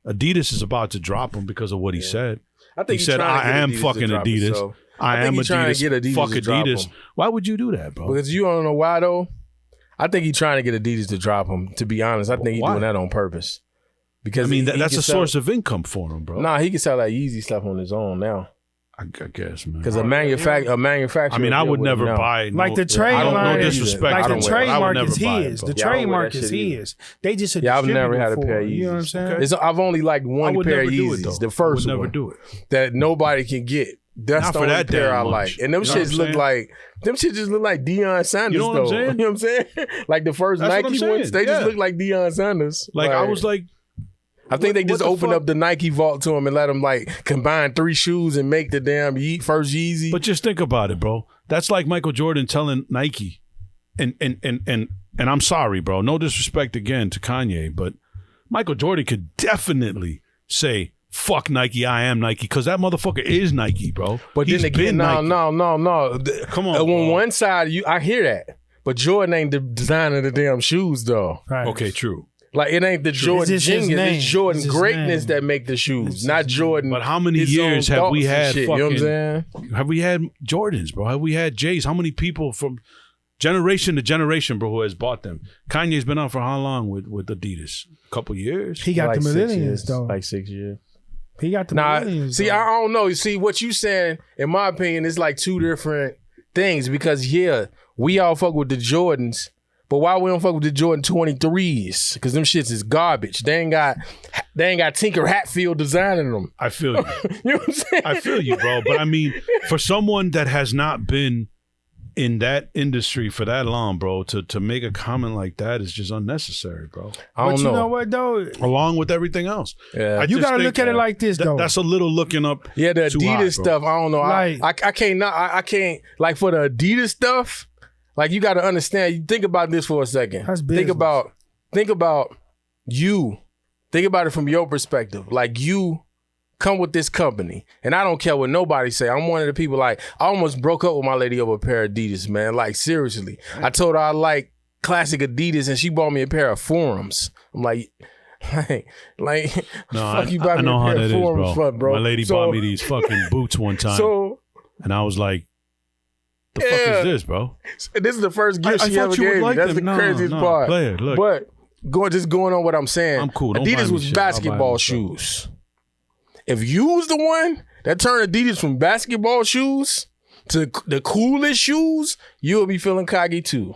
Adidas is about to drop him because of what he said. I think he said, I am fucking Adidas. I am Adidas. Fuck Adidas. Why would you do that, bro? Because you don't know why, though? I think he's trying to get Adidas to drop him, to be honest. I think he's doing that on purpose. Because that's a source of income for him, bro. Nah, he can sell that Yeezy stuff on his own now. I guess, man. Because a manufacturer. I mean, I would never buy. Like the trademark. No disrespect. Like the trademark is his. The trademark is his. They just I've never had a pair of Yeezys. You know what I'm saying? I've only liked one pair of Yeezys. The first one. I would never do it. That nobody can get. That's the only pair I like. And them shits look like. Them shit just look like Deion Sanders, you know what I'm saying? You know what I'm saying? Like the first Nike ones, they just look like Deion Sanders. Like I was like, I think they just opened up the Nike vault to him and let him like combine 3 shoes and make the damn first Yeezy. But just think about it, bro. That's like Michael Jordan telling Nike, and I'm sorry, bro. No disrespect again to Kanye, but Michael Jordan could definitely say, fuck Nike, I am Nike, because that motherfucker is Nike, bro. But then again, no. Come on, on one side, I hear that. But Jordan ain't the designer of the damn shoes, though. Right. Okay, true. Like, it ain't the Jordan genius. It's Jordan greatness that make the shoes, not Jordan. But how many years have we had shit, fucking, you know what I'm saying? Have we had Jordans, bro? Have we had J's? How many people from generation to generation, bro, who has bought them? Kanye's been out for how long with Adidas? A couple years? He got like the millennials, though. Like 6 years. He got the millennials. See, I don't know. See, what you saying, in my opinion, is like 2 different things. Because, we all fuck with the Jordans. But why we don't fuck with the Jordan 23s? Because them shits is garbage. They ain't got Tinker Hatfield designing them. I feel you. You know what I'm saying? I feel you, bro. But I mean, for someone that has not been in that industry for that long, bro, to make a comment like that is just unnecessary, bro. I don't know. But you know what, though? Along with everything else. Yeah. You got to look at it like this, though. That's a little looking up. Yeah, the Adidas stuff, I don't know. Like, I can't, like for the Adidas stuff, like you got to understand, you think about this for a second. That's business. Think about you. Think about it from your perspective. Like you come with this company, and I don't care what nobody say. I'm one of the people, like, I almost broke up with my lady over a pair of Adidas, man. Like, seriously. I told her I like classic Adidas, and she bought me a pair of Forums. I'm like, no, fuck you buy me know a how pair that of is, Forums bro. for, bro. My lady bought me these fucking boots one time, and I was like, the fuck is this, bro? This is the first gift she ever gave me. That's the craziest part. Play it, look. But going on what I'm saying, I'm cool. Don't Adidas was basketball shoes. If you was the one that turned Adidas from basketball shoes to the coolest shoes, you'll be feeling cocky too.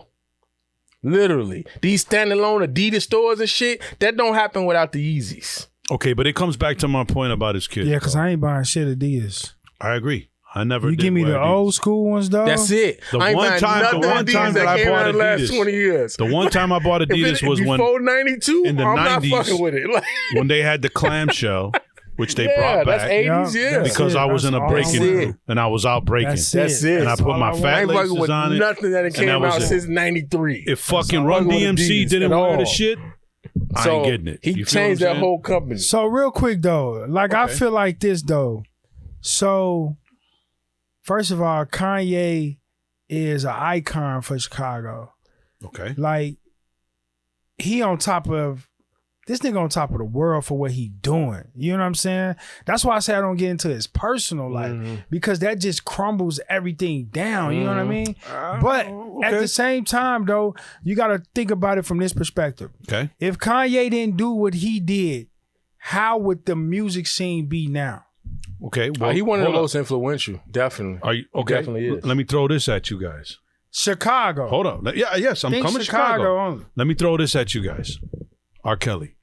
Literally. These standalone Adidas stores and shit, that don't happen without the Yeezys. Okay, but it comes back to my point about his kid. Yeah, because I ain't buying shit Adidas. I agree. I never You did give me wear the Adidas. old school ones, though. That's it. The I ain't one buying time nothing Adidas that I came bought out in the last Adidas. 20 years. The one time I bought Adidas was when before 92. in the I'm 90s, not fucking with it. Like, when they had the clamshell, which they brought that's back 80s. Yeah, Yeah, that's because I was in a That's breaking all I want. and I was out breaking. That's That's it. And I put all my I want. fat I ain't fucking laces with on it. nothing that and came that was out it. since 93. If fucking all I Run want with DMC Adidas didn't at wear the all. shit, I So ain't getting it. he You feel changed what I'm that saying? whole company. So real quick though, like I Okay. feel like this though. So first of all, Kanye is an icon for Chicago. Okay. Like he on top of this nigga on top of the world for what he doing. You know what I'm saying? That's why I say I don't get into his personal life because that just crumbles everything down. You know what I mean? But at the same time though, you got to think about it from this perspective. Okay. If Kanye didn't do what he did, how would the music scene be now? Okay. Well, He one of the hold on. most influential, definitely. Are you He okay? definitely is. Let me throw this at you guys. Chicago. Hold on. Yeah. Yes, I'm Think coming to Chicago Chicago. only. Let me throw this at you guys. R. Kelly.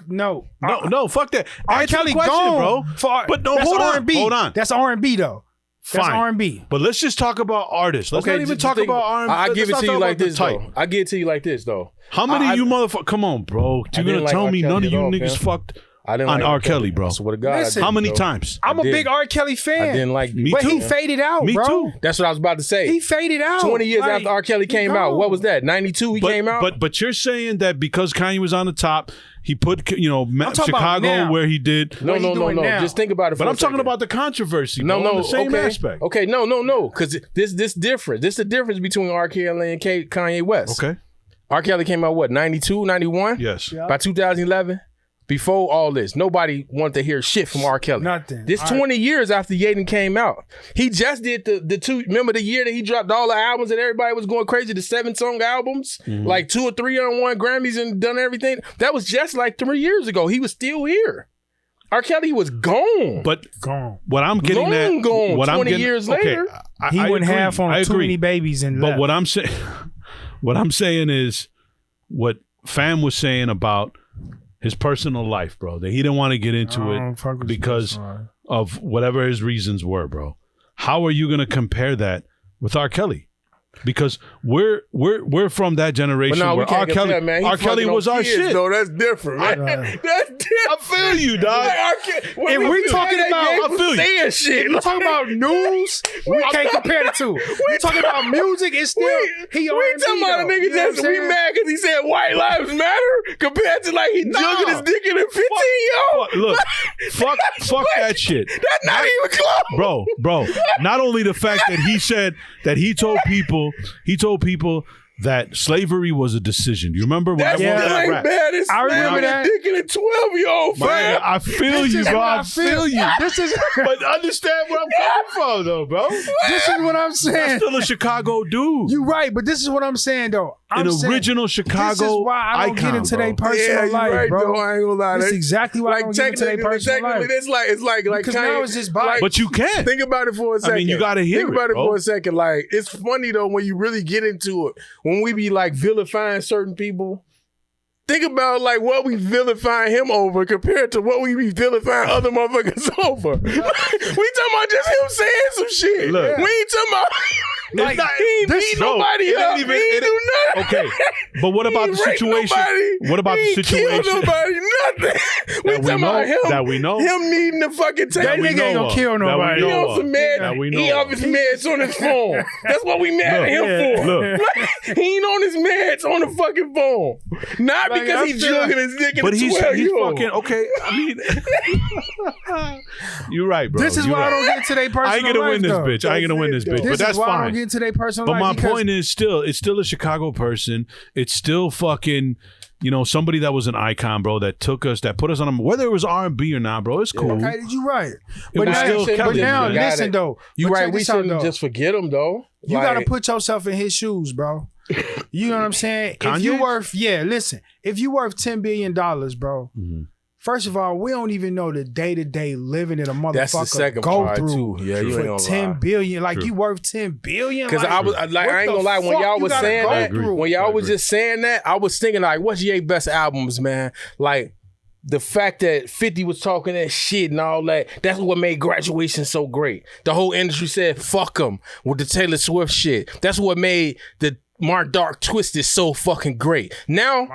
No. No, fuck that. R. Answer the Kelly question, gone. bro. But no, that's hold on. R&B. Hold on. That's R&B though. That's Fine. R&B. But let's just talk about artists. Let's not even just talk think- about R&B. I give it Let's to not you talk like about the this, type. though. I give it to you like this, though. How many I- of you motherfuckers? Come on, bro. You're didn't gonna like tell R. me Kelly none of at you all, niggas man. fucked I didn't on like R. Kelly, bro. I swear to God. Listen, I How didn't, many though. times? I'm a did. big R. Kelly fan. I didn't like Me but too. he faded out, Me bro. too. That's what I was about to say. He faded out. 20 years Like, after R. Kelly came out. What was that? 92 he came out? But you're saying that because Kanye was on the top, he put talking about Chicago now. where he did. no, what he no, no, doing no. now? Just think about it for But a I'm talking second. about the controversy. No, bro, in no, the same okay. aspect. Okay, no. Because this different. This is the difference between R. Kelly and Kanye West. Okay. R. Kelly came out, what, 92, 91? Yes. Yeah. By 2011? Before all this, nobody wanted to hear shit from R. Kelly. Nothing. This 20 years after Yaden came out. He just did the two, remember the year that he dropped all the albums and everybody was going crazy, the 7-song albums? Like 2 or 3 on one Grammys and done everything? That was just like 3 years ago. He was still here. R. Kelly was gone. But Gone. what I'm getting at, Gone. what 20 I'm getting, years okay, later. He I went agree. half on I too agree. many babies and But left. what I'm saying, what I'm saying is, what Fam was saying about his personal life, bro. That he didn't want to get into I don't it fuck with because you, sorry. of whatever his reasons were, bro. How are you going to compare that with R. Kelly? Because we're from that generation But no, we where can't R. compare, Kelly, man. He R. Kelly fucking was on our kids, shit. Though. That's different, man. Right. That's different. I feel you, dog. If we talking about- I feel you. saying shit. You talking about news? We can't compare the two. We talking about music? It's still he We R&B talking about a though. nigga You know what that's I'm we saying? mad because he said white lives matter compared to like he jugging his dick in a 15-year-old. Look, fuck that shit. That's not even close. Bro, not only the fact that he said that he told people that slavery was a decision. You remember when That's I wrote still that ain't rap? bad as I remember slamming that. a dick in a 12-year-old, Man, fam. I feel This you, is bro. what I feel you. This is But understand where I'm coming from, though, bro. this is what I'm I'm saying. still a Chicago dude. You right, but this is what I'm saying though. I'm An saying, original Chicago This is why I don't icon, get into bro. their personal you life, right, bro. though. I ain't gonna lie. That's That- exactly why I like don't get into their personal life. it's like Because Kanye, now it's just bias. like, But you can. think about it for a second. I mean, you gotta hear Think it, about it bro. for a second. Like, it's funny though when you really get into it. When we be like vilifying certain people, think about like what we vilifying him over compared to what we be vilifying other motherfuckers over. We talking about just him saying some shit. Look. We ain't talking about Like, he ain't this- beat bro, nobody it ain't up. even- He ain't it- do nothing. Okay, but what about He the ain't raped situation? nobody. What about He the ain't killed situation nobody, nothing. We That we talking about know- him. that we know? Him needing to fucking take That we nigga know ain't gonna of. kill That we nobody. He know on some of. meds. That we know He of. off his meds on his phone. That's what we mad at him for. Look. He ain't on his meds on the fucking phone. Not Like, because I he feel- jugging his dick in But a he's 12-year-old. fucking okay. I mean, you're right, bro. This is You're why right. I don't get into their personal I ain't gonna life, win this though. bitch. I ain't gonna win this bitch. This But that's is why I don't fine. get into their personal But life. my because point is it's still a Chicago person. It's still fucking, somebody that was an icon, bro, that took us, that put us on, whether it was R&B or not, bro, it's cool. Okay, you right. It But was now, still but Kelly, now man. listen though. You But right. check We this out, shouldn't though. just forget him though. You gotta put yourself in his shoes, bro. You know what I'm saying? If you Kanye's? listen, if you worth $10 billion, bro, first of all, we don't even know the day-to-day living that a motherfucker That's the second go part, through too. Yeah, you ain't for gonna 10 lie. billion. Like True. you worth 10 billion? Because like, I was like, what I ain't the gonna lie. When fuck y'all you was gotta saying go that, through? when y'all I was agree. just saying that, I was thinking like, what's Ye best albums, man? Like the fact that 50 was talking that shit and all that, that's what made graduation so great. The whole industry said, fuck them with the Taylor Swift shit. That's what made the Mark Dark Twisted so fucking great. Now,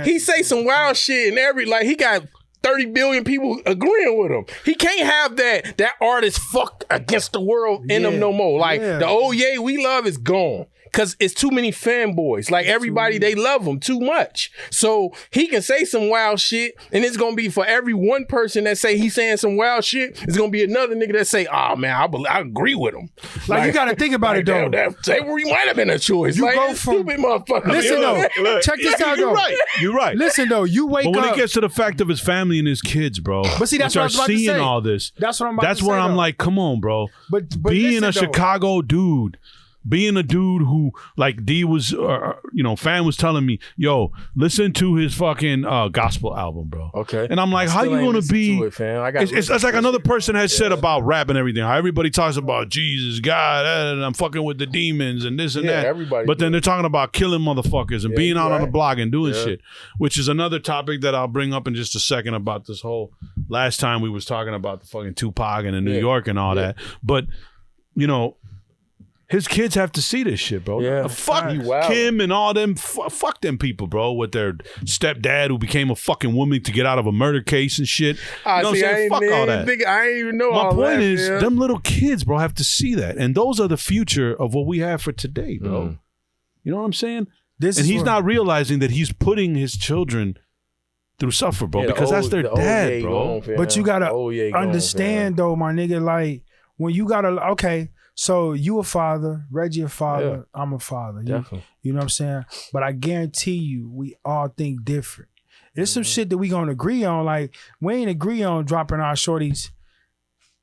he say some wild shit and he got 30 billion people agreeing with him. He can't have that artist fuck against the world in him no more. Like, the old Ye we love is gone. Cause it's too many fanboys. Like everybody, they love him too much. So he can say some wild shit, and it's gonna be for every one person that say he's saying some wild shit, it's gonna be another nigga that say, "Oh man, I agree with him." Like you gotta think about it though. That might have been a choice. You like, go from stupid motherfucker. Listen though, check this out though. You're right. Listen though, you wake up. But when it gets to the fact of his family and his kids, bro, but see, that's what I was about to say. All this. That's what I'm about to say. That's where I'm like, come on, bro. But being a Chicago dude. Being a dude who, like D was, Fan was telling me, yo, listen to his fucking gospel album, bro. Okay. And I'm like, how you going to be? It's like another person has said about rap and everything. How everybody talks about Jesus, God, and I'm fucking with the demons and this and that. Everybody. But then they're talking about killing motherfuckers and being out on the block and doing shit, which is another topic that I'll bring up in just a second about this whole last time we was talking about the fucking Tupac and in New York and all that. But, his kids have to see this shit, bro. Yeah. Fuck Kim and all them. Fuck them people, bro. With their stepdad who became a fucking woman to get out of a murder case and shit. You know what I'm saying? Fuck all that. I ain't even know all that. My point is, them little kids, bro, have to see that. And those are the future of what we have for today, bro. You know what I'm saying? And he's not realizing that he's putting his children through suffer, bro, because that's their dad, bro. But you gotta understand, though, my nigga, like, when you gotta, so you a father, Reggie a father, I'm a father. Definitely. You know what I'm saying? But I guarantee you, we all think different. There's some shit that we gonna agree on. Like, we ain't agree on dropping our shorties'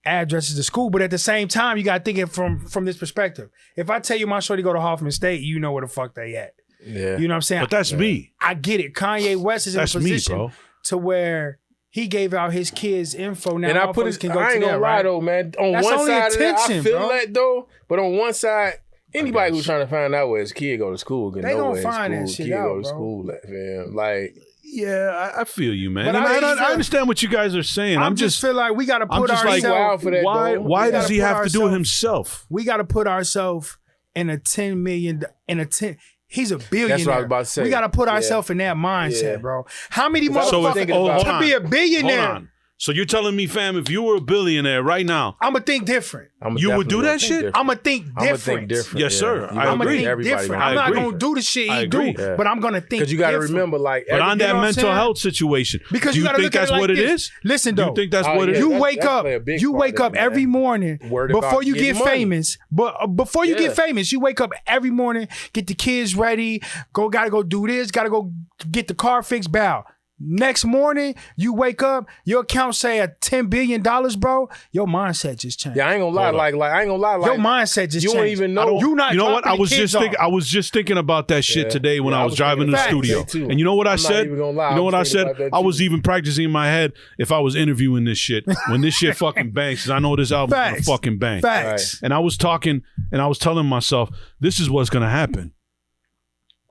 addresses to school, but at the same time, you gotta think it from this perspective. If I tell you my shorty go to Hoffman State, you know where the fuck they at. Yeah. You know what I'm saying? But that's me. I get it. Kanye West is in a position bro. to where he gave out his kids' info now. And I put it, I ain't gonna lie though, man. On That's one only side attention, of that, I feel bro. that though. But on one side, anybody who's trying to find out where his kid go to school can They know gonna where find that his shit kid out, go to bro. school at, fam. Like, yeah, I feel you, man. But And I I understand what you guys are saying. I just feel like we gotta I'm put just like, ourselves. for that, why does he put have to do it ourselves- himself? We gotta put ourselves in a 10 million in a 10. He's a billionaire. That's what I was about to say. We gotta put ourselves in that mindset, bro. How many I was motherfuckers thinking about- to be a billionaire? Hold on. So you're telling me, fam, if you were a billionaire right now, I'ma think different. You would do that shit? I'ma think different. Yes, sir. I I'ma agree. think different. I I'm not agree. gonna do the shit I he agree. do, but I'm gonna think. because you got to different. remember, like, But on You know that what I'm mental saying? health situation, Because do you you gotta think look at that's it like what it this. is? Listen, Do though. you think that's Oh, what it yeah. is? You That's- wake that's up. play a big You part wake of up it, man. every morning Worried before about you get getting money. famous. But before you get famous, you wake up every morning, get the kids ready. Gotta go do this. Gotta go get the car fixed. Bow. Next morning, you wake up, your account say at $10 billion, bro. Your mindset just changed. Yeah, I ain't gonna lie. Like, I ain't gonna lie. Like, Your mindset just you changed. don't even know. You not. You know what? dropping the kids off. I was just thinking about that shit today when I was driving to the thinking studio. about that too. And you know what I I'm not said? even gonna lie. You know what I thinking said? about that I was too. even practicing in my head if I was interviewing this shit when this shit fucking bangs. 'Cause I know this album's gonna Facts. fucking bang. Facts. And I was talking and I was telling myself, this is what's gonna happen.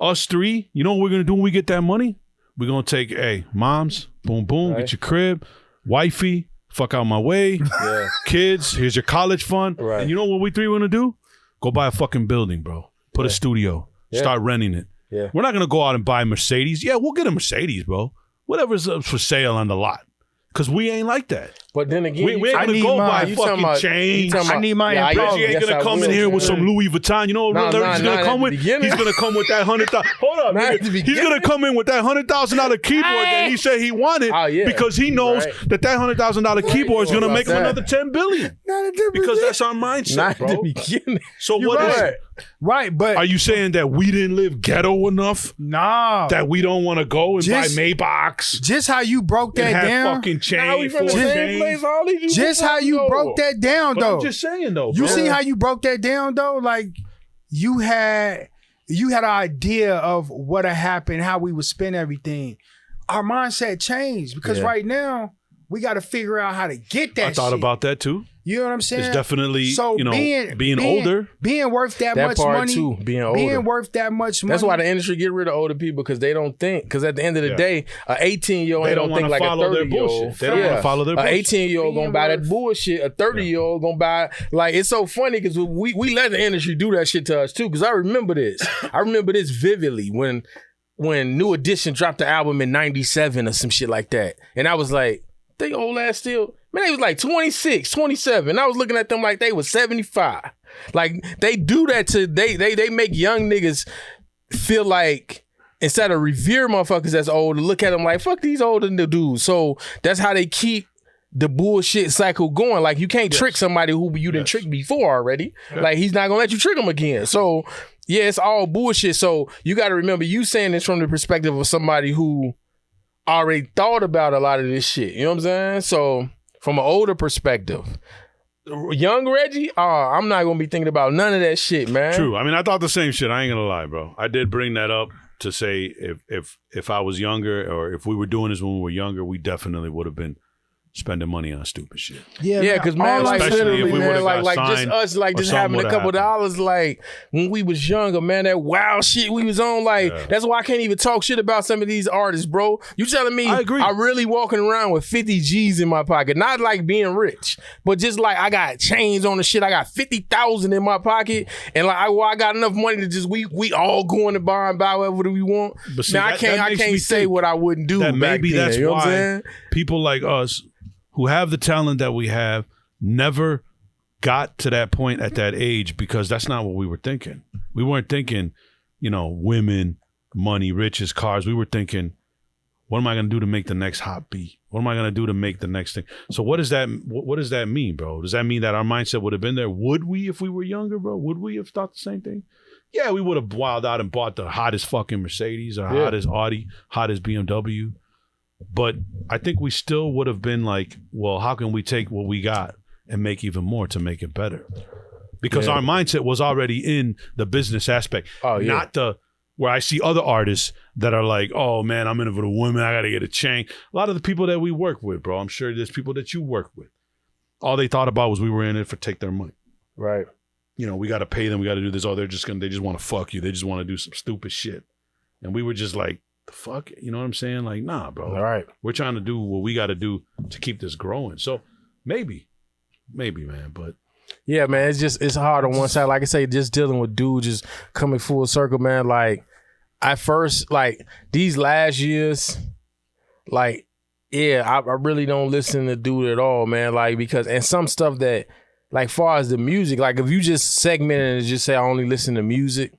Us three, you know what we're gonna do when we get that money? We're gonna take, hey, moms, boom, boom, Right. get your crib, wifey, fuck out my way, kids, here's your college fund. Right. And you know what we three are gonna do? Go buy a fucking building, bro. Put a studio. Yeah. Start renting it. Yeah. We're not gonna go out and buy a Mercedes. Yeah, we'll get a Mercedes, bro. Whatever's up for sale on the lot. Cause we ain't like that. But then again, We ain't I gonna need go mine. buy You fucking chains. I need my Reggie ain't gonna come in here with some Louis Vuitton. You know what Reggie's gonna come with? He's gonna come with that $100,000. Hold up, Not at the nigga. He's beginning. gonna come in with that $100,000 keyboard that he said he wanted because he knows that $100,000 keyboard is gonna make him another $10 billion. Because that's our mindset, not at bro. the beginning. So what is it? Right, but Are you saying that we didn't live ghetto enough? nah. That we don't want to go and Just- buy Maybachs Just how you broke and that have down. fucking Now we chain, from the full same chains? place. All these Just how you broke that down, But though. I'm just saying, though, You bro. see how you broke that down, though? Like, you had an idea of what had happened, how we would spend everything. Our mindset changed because right now we got to figure out how to get that. I thought shit. about that too. You know what I'm saying? It's definitely, so being older. Being worth that much part money. too, being older. Being worth that much money. That's why the industry get rid of older people, because they don't think. Because at the end of the day, an 18-year-old They don't think like a 30-year-old. They don't want to follow their An bullshit. 18-year-old gonna buy that bullshit. A 30-year-old gonna buy, like, it's so funny because we let the industry do that shit to us too. Because I remember this. I remember this vividly when New Edition dropped the album in 97 or some shit like that. And I was like, they old ass still. Man, they was like 26, 27. I was looking at them like they was 75. Like, they do that to, they make young niggas feel like, instead of revere motherfuckers that's old, look at them like, fuck these older dudes. So that's how they keep the bullshit cycle going. Like, you can't trick somebody who you didn't trick before already. Like, he's not gonna let you trick him again. So yeah, it's all bullshit. So you got to remember, you saying this from the perspective of somebody who already thought about a lot of this shit. You know what I'm saying? So from an older perspective, young Reggie, I'm not gonna be thinking about none of that shit, man. True. I mean, I thought the same shit. I ain't gonna lie, bro. I did bring that up to say if I was younger, or if we were doing this when we were younger, we definitely would have been spending money on stupid shit. Yeah, because man, like, especially literally, if we man, would've like got just signed us, like, or just something having a would've couple happened. dollars, like, when we was younger, man, that wild shit we was on, like, that's why I can't even talk shit about some of these artists, bro. You telling me I agree. I'm really walking around with 50 G's in my pocket, not like being rich, but just like I got chains on the shit, I got 50,000 in my pocket, and like I got enough money to just we all going to buy and buy whatever we want. But see, now that I makes me can't say think what I wouldn't do that back maybe then, that's you know what I'm why saying? people like us who have the talent that we have never got to that point at that age, because that's not what we were thinking. We weren't thinking, women, money, riches, cars. We were thinking, what am I going to do to make the next hot beat? What am I going to do to make the next thing? So what does that mean, bro? Does that mean that our mindset would have been there? Would we, if we were younger, bro? Would we have thought the same thing? Yeah, we would have wilded out and bought the hottest fucking Mercedes or hottest Audi, hottest BMW. But I think we still would have been like, well, how can we take what we got and make even more to make it better? Because our mindset was already in the business aspect. Not where I see other artists that are like, oh man, I'm in it for the women, I gotta get a chain. A lot of the people that we work with, bro, I'm sure there's people that you work with, all they thought about was we were in it for take their money. Right. We gotta pay them, we gotta do this. Oh, they just want to fuck you. They just want to do some stupid shit. And we were just like, the fuck? You know what I'm saying? Like, nah, bro. All right. We're trying to do what we got to do to keep this growing. So maybe, man. But yeah, man, it's hard on one side. Like I say, just dealing with dudes just coming full circle, man. Like, at first, like, these last years, like, I really don't listen to dude at all, man. Like, because, and some stuff that, like, far as the music, like, if you just segment it and just say I only listen to music,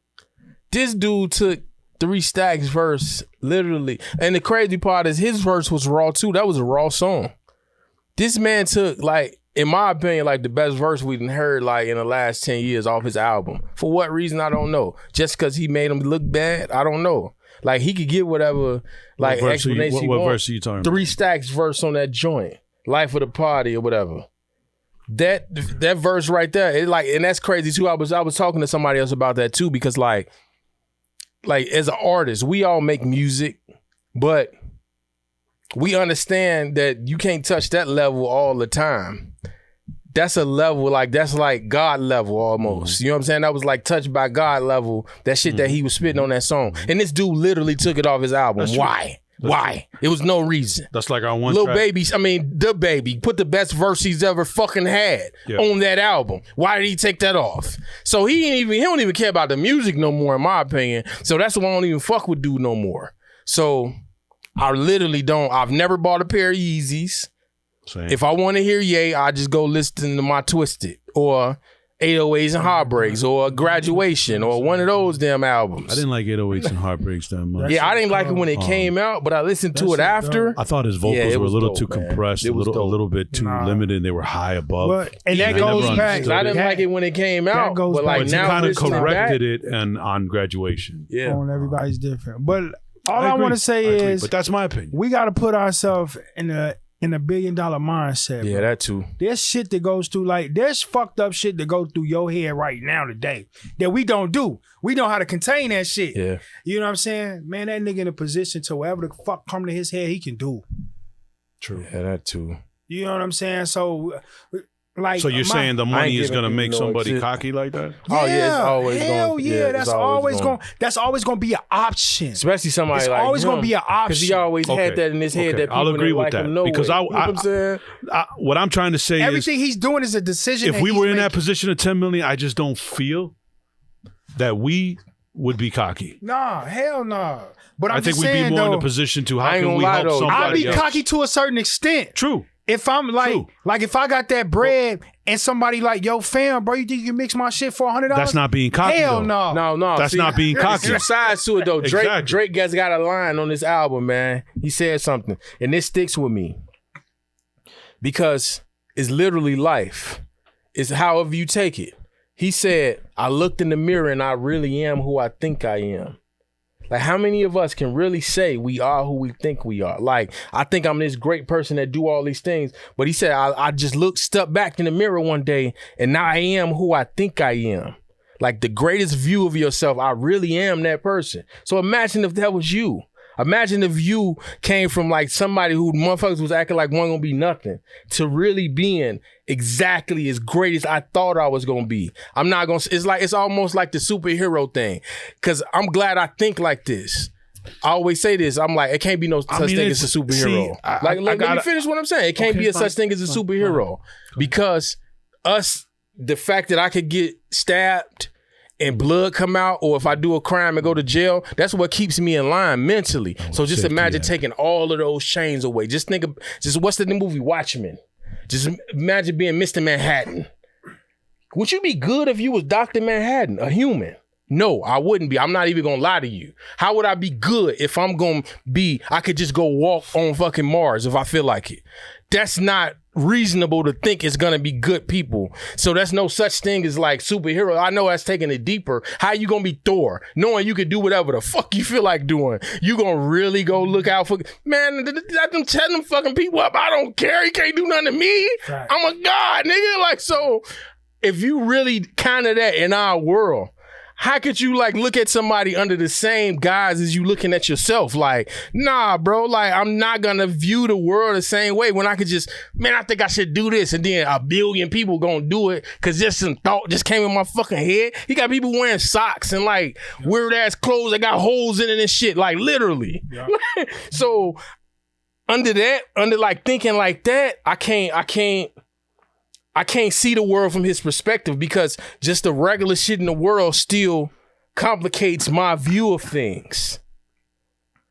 this dude took 3 Stacks verse, literally. And the crazy part is his verse was raw too. That was a raw song. This man took, like, in my opinion, like, the best verse we've heard, like, in the last 10 years off his album. For what reason, I don't know. Just because he made him look bad, I don't know. Like, he could get whatever, like, explanation he what wants. verse are you talking about? 3 Stacks verse on that joint. Life of the Party or whatever. That verse right there, it, like, and that's crazy too. I was talking to somebody else about that too, because like as an artist, we all make music, but we understand that you can't touch that level all the time. That's a level, like, that's like God level almost. Mm-hmm. You know what I'm saying? That was like touched by God level, that shit that he was spitting on that song. And this dude literally took it off his album. Why? Why? It was no reason. That's like our one Lil track. Baby, the Baby, put the best verse he's ever fucking had on that album. Why did he take that off? So he don't even care about the music no more, in my opinion. So that's why I don't even fuck with dude no more. So I literally don't. I've never bought a pair of Yeezys. Same. If I want to hear Ye, I just go listen to my Twisted or 808s and Heartbreaks or Graduation or one of those damn albums. I didn't like 808s and Heartbreaks that much. Yeah, I didn't like it when it came out, but I listened to it after. I thought his vocals were a little too man. compressed, a little bit too limited. They were high above. Well, and that goes back. I didn't like it when it came out, but like you now kind of corrected it and on Graduation. Yeah, on everybody's different. But all I want to say is, but that's my opinion. We got to put ourselves in a $1 billion mindset. Yeah, bro. that too. There's shit that goes through, like, there's fucked up shit that goes through your head right now today that we don't do. We know how to contain that shit. Yeah. You know what I'm saying? Man, that nigga in a position to whatever the fuck come to his head, he can do. True. Yeah, that too. You know what I'm saying? So Like, So you're saying the I money ain't is gonna giving make people no somebody exist. cocky like that? Oh, yeah, it's always hell going- yeah, yeah, that's it's always always going- going. That's always going to be an option. Especially somebody It's like always him, gonna be an because he option. always Okay. had that in his head Okay. that people I'll agree didn't with like that, him no because way. You know what I'm saying? What I'm trying to say Everything is, he's doing is a decision. if that we he's were in that making. position of 10 million, I just don't feel that we would be cocky. Nah, hell nah. But I'm I think just we'd saying, be more in though, a position to I how ain't can gonna we lie, help though. somebody I'll be else? cocky to a certain extent. True. If I'm like, True. if I got that bread and somebody like, yo, fam, bro, you think you can mix my shit for $100? That's not being cocky. Hell though. no. No, That's not being cocky. There's two sides to it though. Exactly. Drake has got a line on this album, man. He said something, and this sticks with me because it's literally life. It's however you take it. He said, "I looked in the mirror and I really am who I think I am." Like, how many of us can really say we are who we think we are? Like, I think I'm this great person that do all these things. But he said, I just stepped back in the mirror one day and now I am who I think I am. Like, the greatest view of yourself, I really am that person. So imagine if that was you. Imagine if you came from like somebody who motherfuckers was acting like one gonna be nothing to really being exactly as great as I thought I was gonna be. I'm not gonna, it's almost like the superhero thing. Cause I'm glad I think like this. I always say this. I'm like, it can't be no such thing as a superhero. Let me finish what I'm saying. It can't be a such thing as a superhero. Because the fact that I could get stabbed and blood come out, or if I do a crime and go to jail, that's what keeps me in line mentally. So just imagine taking all of those chains away. Just think of, what's the movie Watchmen? Just imagine being Mr. Manhattan. Would you be good if you was Dr. Manhattan, a human? No, I wouldn't be. I'm not even gonna lie to you. How would I be good if I'm gonna be, I could just go walk on fucking Mars if I feel like it? That's not reasonable to think it's gonna be good people. So there's no such thing as like superhero. I know that's taking it deeper. How you gonna be Thor, knowing you can do whatever the fuck you feel like doing? You gonna really go look out for, man, let them tell them fucking people up. I don't care. He can't do nothing to me. Right. I'm a god, nigga. Like, so if you really kind of that in our world, how could you like look at somebody under the same guise as you looking at yourself? Like, nah, bro, like I'm not gonna view the world the same way when I could just, man, I think I should do this, and then a billion people gonna do it because just some thought just came in my fucking head. You got people wearing socks and like weird ass clothes that got holes in it and shit, like literally. Yeah. So under like thinking like that, I can't see the world from his perspective because just the regular shit in the world still complicates my view of things.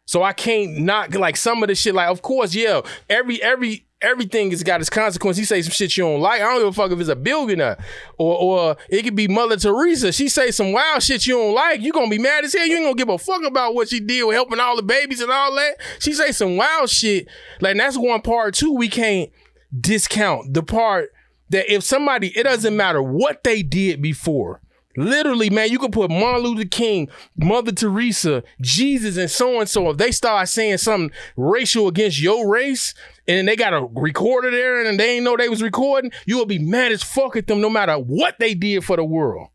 So I can't not like some of the shit. Like, of course, yeah, everything has got its consequence. He say some shit you don't like. I don't give a fuck if it's a billionaire or it could be Mother Teresa. She say some wild shit you don't like. You gonna be mad as hell. You ain't gonna give a fuck about what she did with helping all the babies and all that. She say some wild shit. Like, and that's one part too. We can't discount the part that if somebody, it doesn't matter what they did before. Literally, man, you can put Martin Luther King, Mother Teresa, Jesus, and so. If they start saying something racial against your race, and then they got a recorder there, and they ain't know they was recording, you will be mad as fuck at them no matter what they did for the world.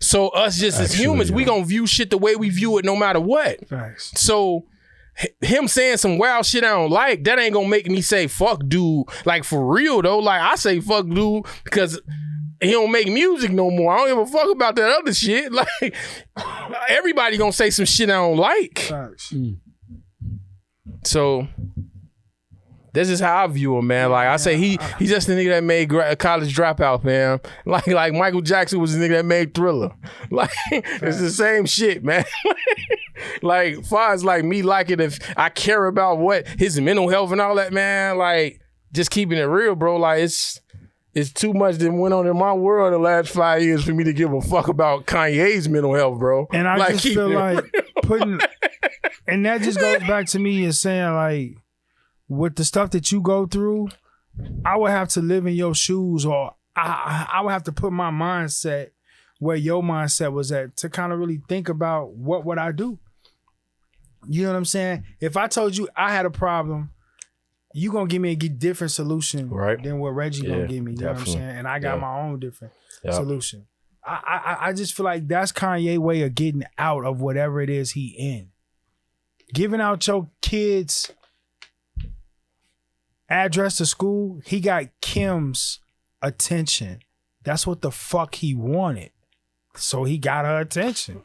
So us just as humans, we gonna view shit the way we view it no matter what. Thanks. So him saying some wild shit I don't like, that ain't gonna make me say fuck dude. Like, for real though, like I say fuck dude because he don't make music no more. I don't give a fuck about that other shit. Like, everybody gonna say some shit I don't like. Thanks. So this is how I view him, man. Like I say, he's just a nigga that made a college dropout, man. Like Michael Jackson was a nigga that made Thriller. Like, it's the same shit, man. Like, far as like me liking, if I care about what his mental health and all that, man, like just keeping it real, bro. Like it's too much that went on in my world the last 5 years for me to give a fuck about Kanye's mental health, bro. And I like, just feel like putting, and that just goes back to me and saying like, with the stuff that you go through, I would have to live in your shoes, or I would have to put my mindset where your mindset was at to kind of really think about what would I do. You know what I'm saying? If I told you I had a problem, you gonna give me a different solution than what Reggie gonna give me. You know what I'm saying? And I got my own different solution. I just feel like that's Kanye's way of getting out of whatever it is he in. Giving out your kids' address to school, he got Kim's attention. That's what the fuck he wanted. So he got her attention.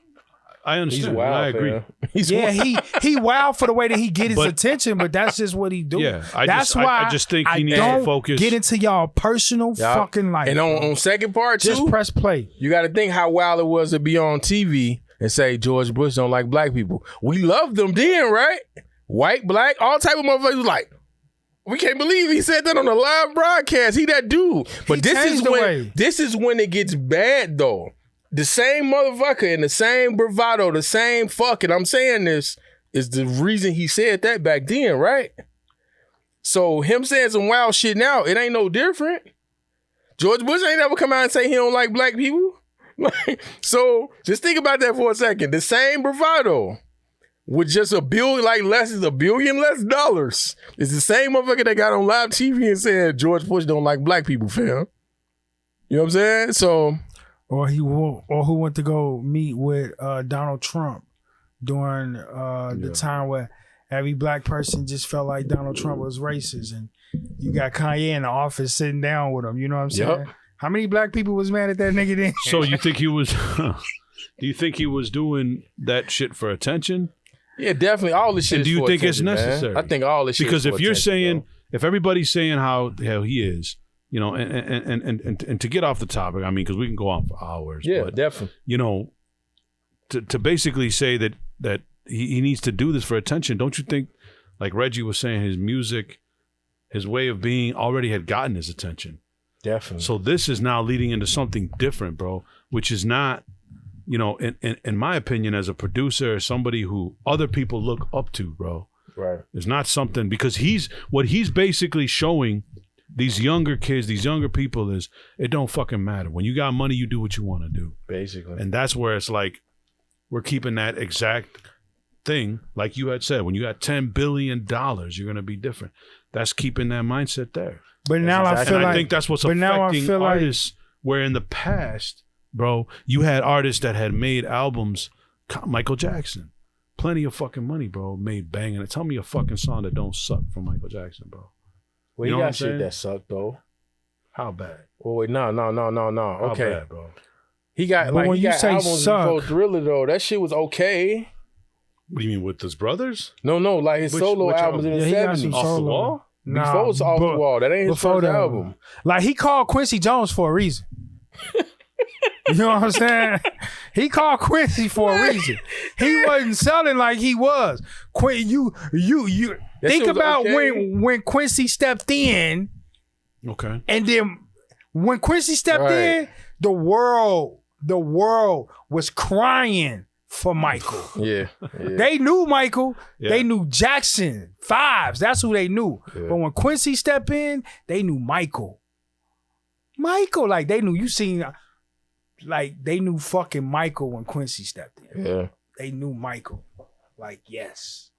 I understand. He's wild, I agree. fam. He wild for the way that he get his attention, but that's just what he do. Yeah, I just think he needs to don't focus. get into y'all personal fucking life. And on second part too, just press play. you got to think how wild it was to be on TV and say George Bush don't like black people. We loved them then, right? White, black, all type of motherfuckers was like, we can't believe he said that on a live broadcast. He that dude. But this is when it gets bad though. The same motherfucker and the same bravado, the same fucking, I'm saying this, is the reason he said that back then, right? So him saying some wild shit now, it ain't no different. George Bush ain't ever come out and say he don't like black people. So just think about that for a second. The same bravado with just $1 billion less dollars. It's the same motherfucker that got on live TV and said George Bush don't like black people, fam. You know what I'm saying? So, or who went to go meet with Donald Trump during the time where every black person just felt like Donald Trump was racist, and you got Kanye in the office sitting down with him. You know what I'm saying? Yep. How many black people was mad at that nigga then? So you think he was? Do you think he was doing that shit for attention? Yeah, definitely. All this shit. And do you think it's necessary? Man. I think all this shit. Because is if you're saying, bro. if everybody's saying how he is, you know, and to get off the topic, I mean, because we can go on for hours. Yeah, but, definitely. You know, to basically say that he needs to do this for attention, don't you think? Like Reggie was saying, his music, his way of being, already had gotten his attention. Definitely. So this is now leading into something different, bro, which is not, you know, in my opinion, as a producer, as somebody who other people look up to, bro. Right. It's not something, because he's basically showing these younger kids, these younger people, is it don't fucking matter. When you got money, you do what you want to do. Basically. And that's where it's like, we're keeping that exact thing, like you had said, when you got $10 billion, you're going to be different. That's keeping that mindset there. But now I feel like, I think that's what's affecting artists, where in the past, bro, you had artists that had made albums. Michael Jackson, plenty of fucking money, bro, made banging. Tell me a fucking song that don't suck from Michael Jackson, bro. Well, you know, he got shit that sucked though. How bad? Oh wait, no. How Okay, bad, bro? He got but he got albums before Thriller though. That shit was okay. What do you mean, with his brothers? No, like his solo albums in the 70s. Off the Wall? Before it's Off the Wall. That ain't his first album. Like, he called Quincy Jones for a reason. You know what I'm saying? He called Quincy for a reason. He wasn't selling like he was. You think about when Quincy stepped in. Okay. And then when Quincy stepped in, the world was crying for Michael. Yeah. They knew Michael. Yeah. They knew Jackson 5s. That's who they knew. Yeah. But when Quincy stepped in, they knew Michael. Like they knew, they knew fucking Michael when Quincy stepped in. Yeah. They knew Michael. Like, yes.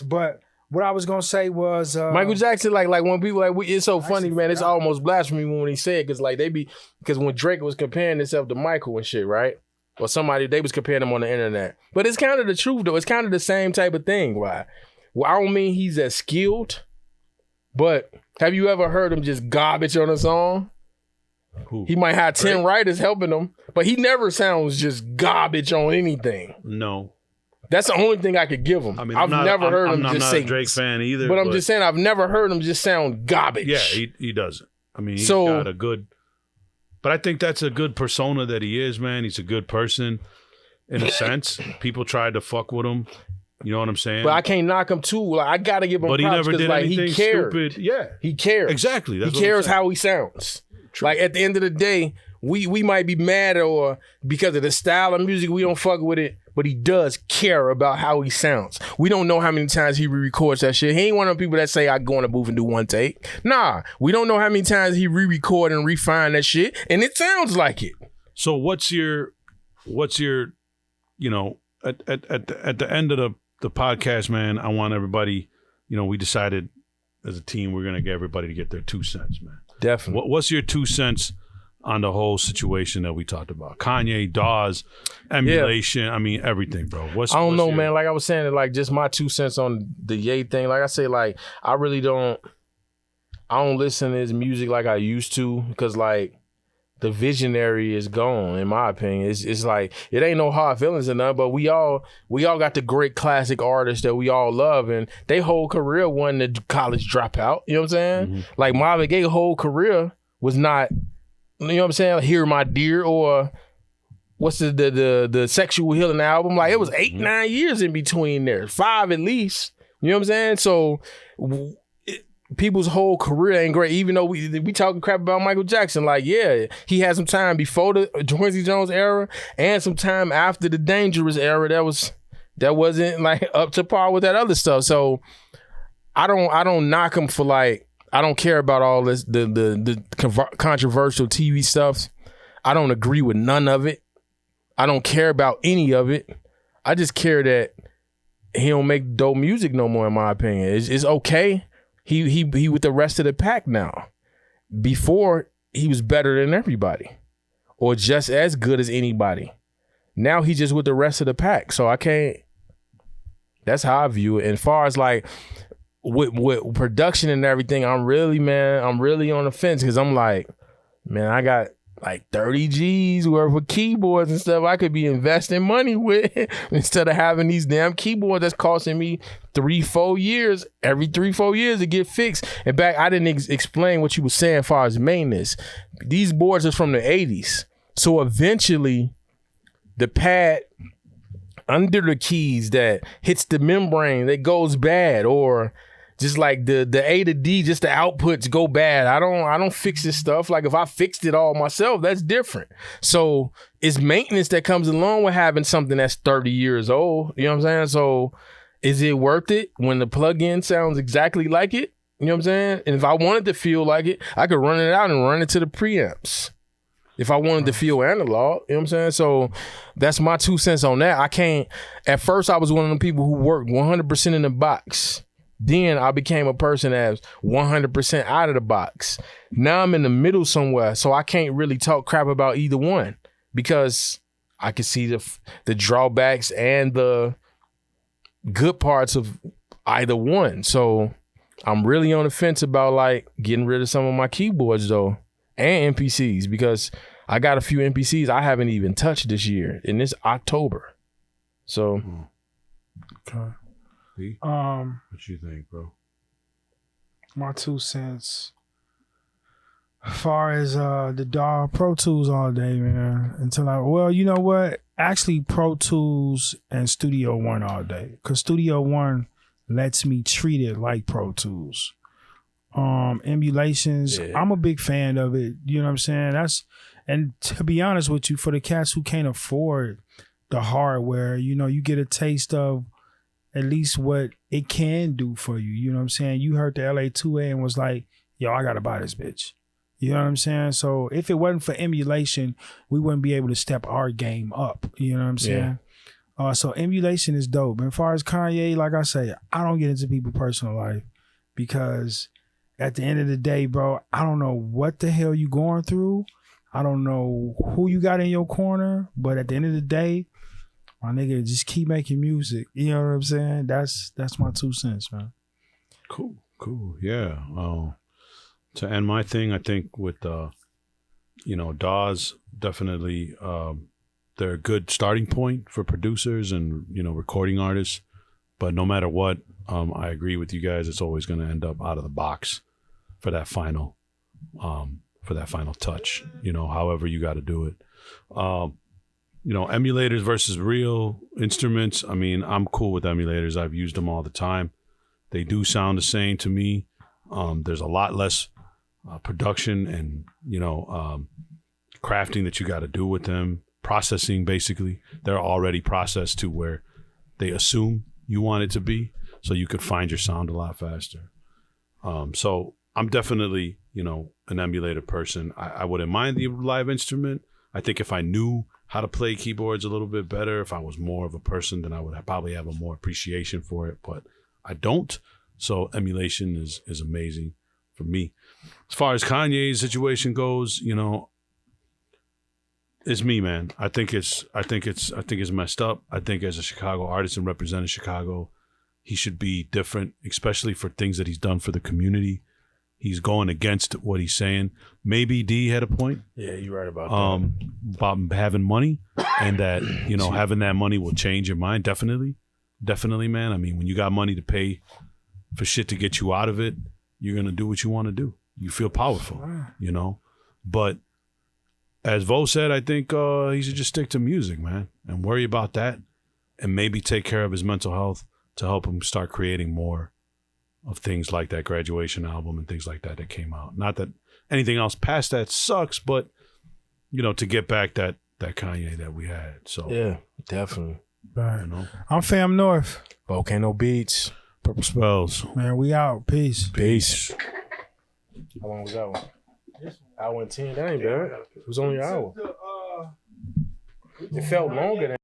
But what I was gonna say was Michael Jackson, like when people it's so funny, man. It's almost blasphemy when he said, because when Drake was comparing himself to Michael and shit, right? Or somebody, they was comparing him on the internet. But it's kind of the truth, though. It's kind of the same type of thing. Why? Well, I don't mean he's as skilled, but have you ever heard him just garbage on a song? Who? He might have 10 writers helping him, but he never sounds just garbage on anything. No. That's the only thing I could give him. I mean, I'm not a Drake fan either. But I'm just saying, I've never heard him just sound garbage. Yeah, he doesn't. I mean, he's got a good... But I think that's a good persona that he is, man. He's a good person, in a sense. People tried to fuck with him. You know what I'm saying? But I can't knock him too. Like, I gotta give him props. But he never did anything stupid. Yeah, he cares. Exactly. He cares how he sounds. True. Like, at the end of the day, we might be mad or because of the style of music, we don't fuck with it. But he does care about how he sounds. We don't know how many times he re-records that shit. He ain't one of the people that say, I go in the booth and do one take. Nah, we don't know how many times he re-record and refine that shit, and it sounds like it. So what's your, you know, at the end of the podcast, man, I want everybody, you know, we decided as a team we're gonna get everybody to get their 2 cents, man. Definitely. What's your 2 cents on the whole situation that we talked about? Kanye, DAWs, emulation, I mean, everything, bro. I don't know, man. Like I was saying, like, just my 2 cents on the Ye thing. Like I say, like, I really don't... I don't listen to his music like I used to because like the visionary is gone, in my opinion. It's like it ain't no hard feelings or nothing, but we all got the great classic artists that we all love, and they whole career wasn't a college dropout. You know what I'm saying? Mm-hmm. Like Marvin Gaye's whole career was not, you know what I'm saying? Hear My Dear or what's the Sexual Healing album? Like it was 8-9 years in between there, 5 at least. You know what I'm saying? So people's whole career ain't great, even though we talking crap about Michael Jackson. Like, yeah, he had some time before the Quincy Jones era and some time after the Dangerous era that wasn't like up to par with that other stuff. So I don't knock him for like, I don't care about all this the controversial TV stuff. I don't agree with none of it. I don't care about any of it. I just care that he don't make dope music no more, in my opinion. It's okay. He with the rest of the pack now. Before, he was better than everybody or just as good as anybody. Now he's just with the rest of the pack. So I can't, that's how I view it. And as far as like with production and everything, I'm really on the fence because I'm like, man, I got like 30 G's worth of keyboards and stuff I could be investing money with instead of having these damn keyboards that's costing me 3-4 years, every 3-4 years to get fixed. In fact, I didn't explain what you were saying as far as maintenance. These boards are from the 80s. So eventually the pad under the keys that hits the membrane that goes bad, or just like the A to D, just the outputs go bad. I don't fix this stuff. Like if I fixed it all myself, that's different. So it's maintenance that comes along with having something that's 30 years old. You know what I'm saying? So is it worth it when the plug-in sounds exactly like it? You know what I'm saying? And if I wanted to feel like it, I could run it out and run it to the preamps. If I wanted to feel analog, you know what I'm saying? So that's my 2 cents on that. I can't, at first I was one of the people who worked 100% in the box. Then I became a person that's 100% out of the box. Now I'm in the middle somewhere, so I can't really talk crap about either one because I can see the drawbacks and the good parts of either one. So I'm really on the fence about like getting rid of some of my keyboards though, and MPCs, because I got a few MPCs I haven't even touched this year, in this October. So, okay. What you think, bro? My 2 cents. As far as the DAW, Pro Tools all day, man. Well, you know what? Actually, Pro Tools and Studio One all day. Because Studio One lets me treat it like Pro Tools. Emulations, yeah. I'm a big fan of it. You know what I'm saying? And to be honest with you, for the cats who can't afford the hardware, you know, you get a taste of at least what it can do for you. You know what I'm saying? You heard the LA2A and was like, yo, I gotta buy this bitch. You know what I'm saying? So if it wasn't for emulation, we wouldn't be able to step our game up. You know what I'm saying? Yeah. So emulation is dope. And as far as Kanye, like I say, I don't get into people's personal life because at the end of the day, bro, I don't know what the hell you going through. I don't know who you got in your corner, but at the end of the day, my nigga, just keep making music. You know what I'm saying? That's my 2 cents, man. Cool. Yeah. To end my thing, I think with DAWs, definitely they're a good starting point for producers and recording artists. But no matter what, I agree with you guys. It's always going to end up out of the box for that final touch. However you got to do it. Emulators versus real instruments. I mean, I'm cool with emulators. I've used them all the time. They do sound the same to me. There's a lot less production and, crafting that you got to do with them. Processing, basically. They're already processed to where they assume you want it to be, so you could find your sound a lot faster. So I'm definitely, an emulator person. I wouldn't mind the live instrument. I think if I knew how to play keyboards a little bit better, if I was more of a person, then I would probably have a more appreciation for it, but I don't. So emulation is amazing for me. As far as Kanye's situation goes, it's me, man. I think it's messed up. I think as a Chicago artist and representing Chicago, he should be different, especially for things that he's done for the community. he's going against what he's saying. Maybe D had a point. Yeah, you're right about that. About having money, and that, you know, having that money will change your mind. Definitely, man. I mean, when you got money to pay for shit to get you out of it, you're gonna do what you want to do. You feel powerful, you know. But as Vo said, I think he should just stick to music, man, and worry about that, and maybe take care of his mental health to help him start creating more of things like that Graduation album and things like that that came out. Not that anything else past that sucks, but, you know, to get back that Kanye that we had. So Yeah, definitely. Right. you know, I'm Fam North. Volcano Beats. Purplespells. Man, we out. Peace. Peace. How long was that one? Hour and 10. That ain't bad. It was only an hour. It felt longer than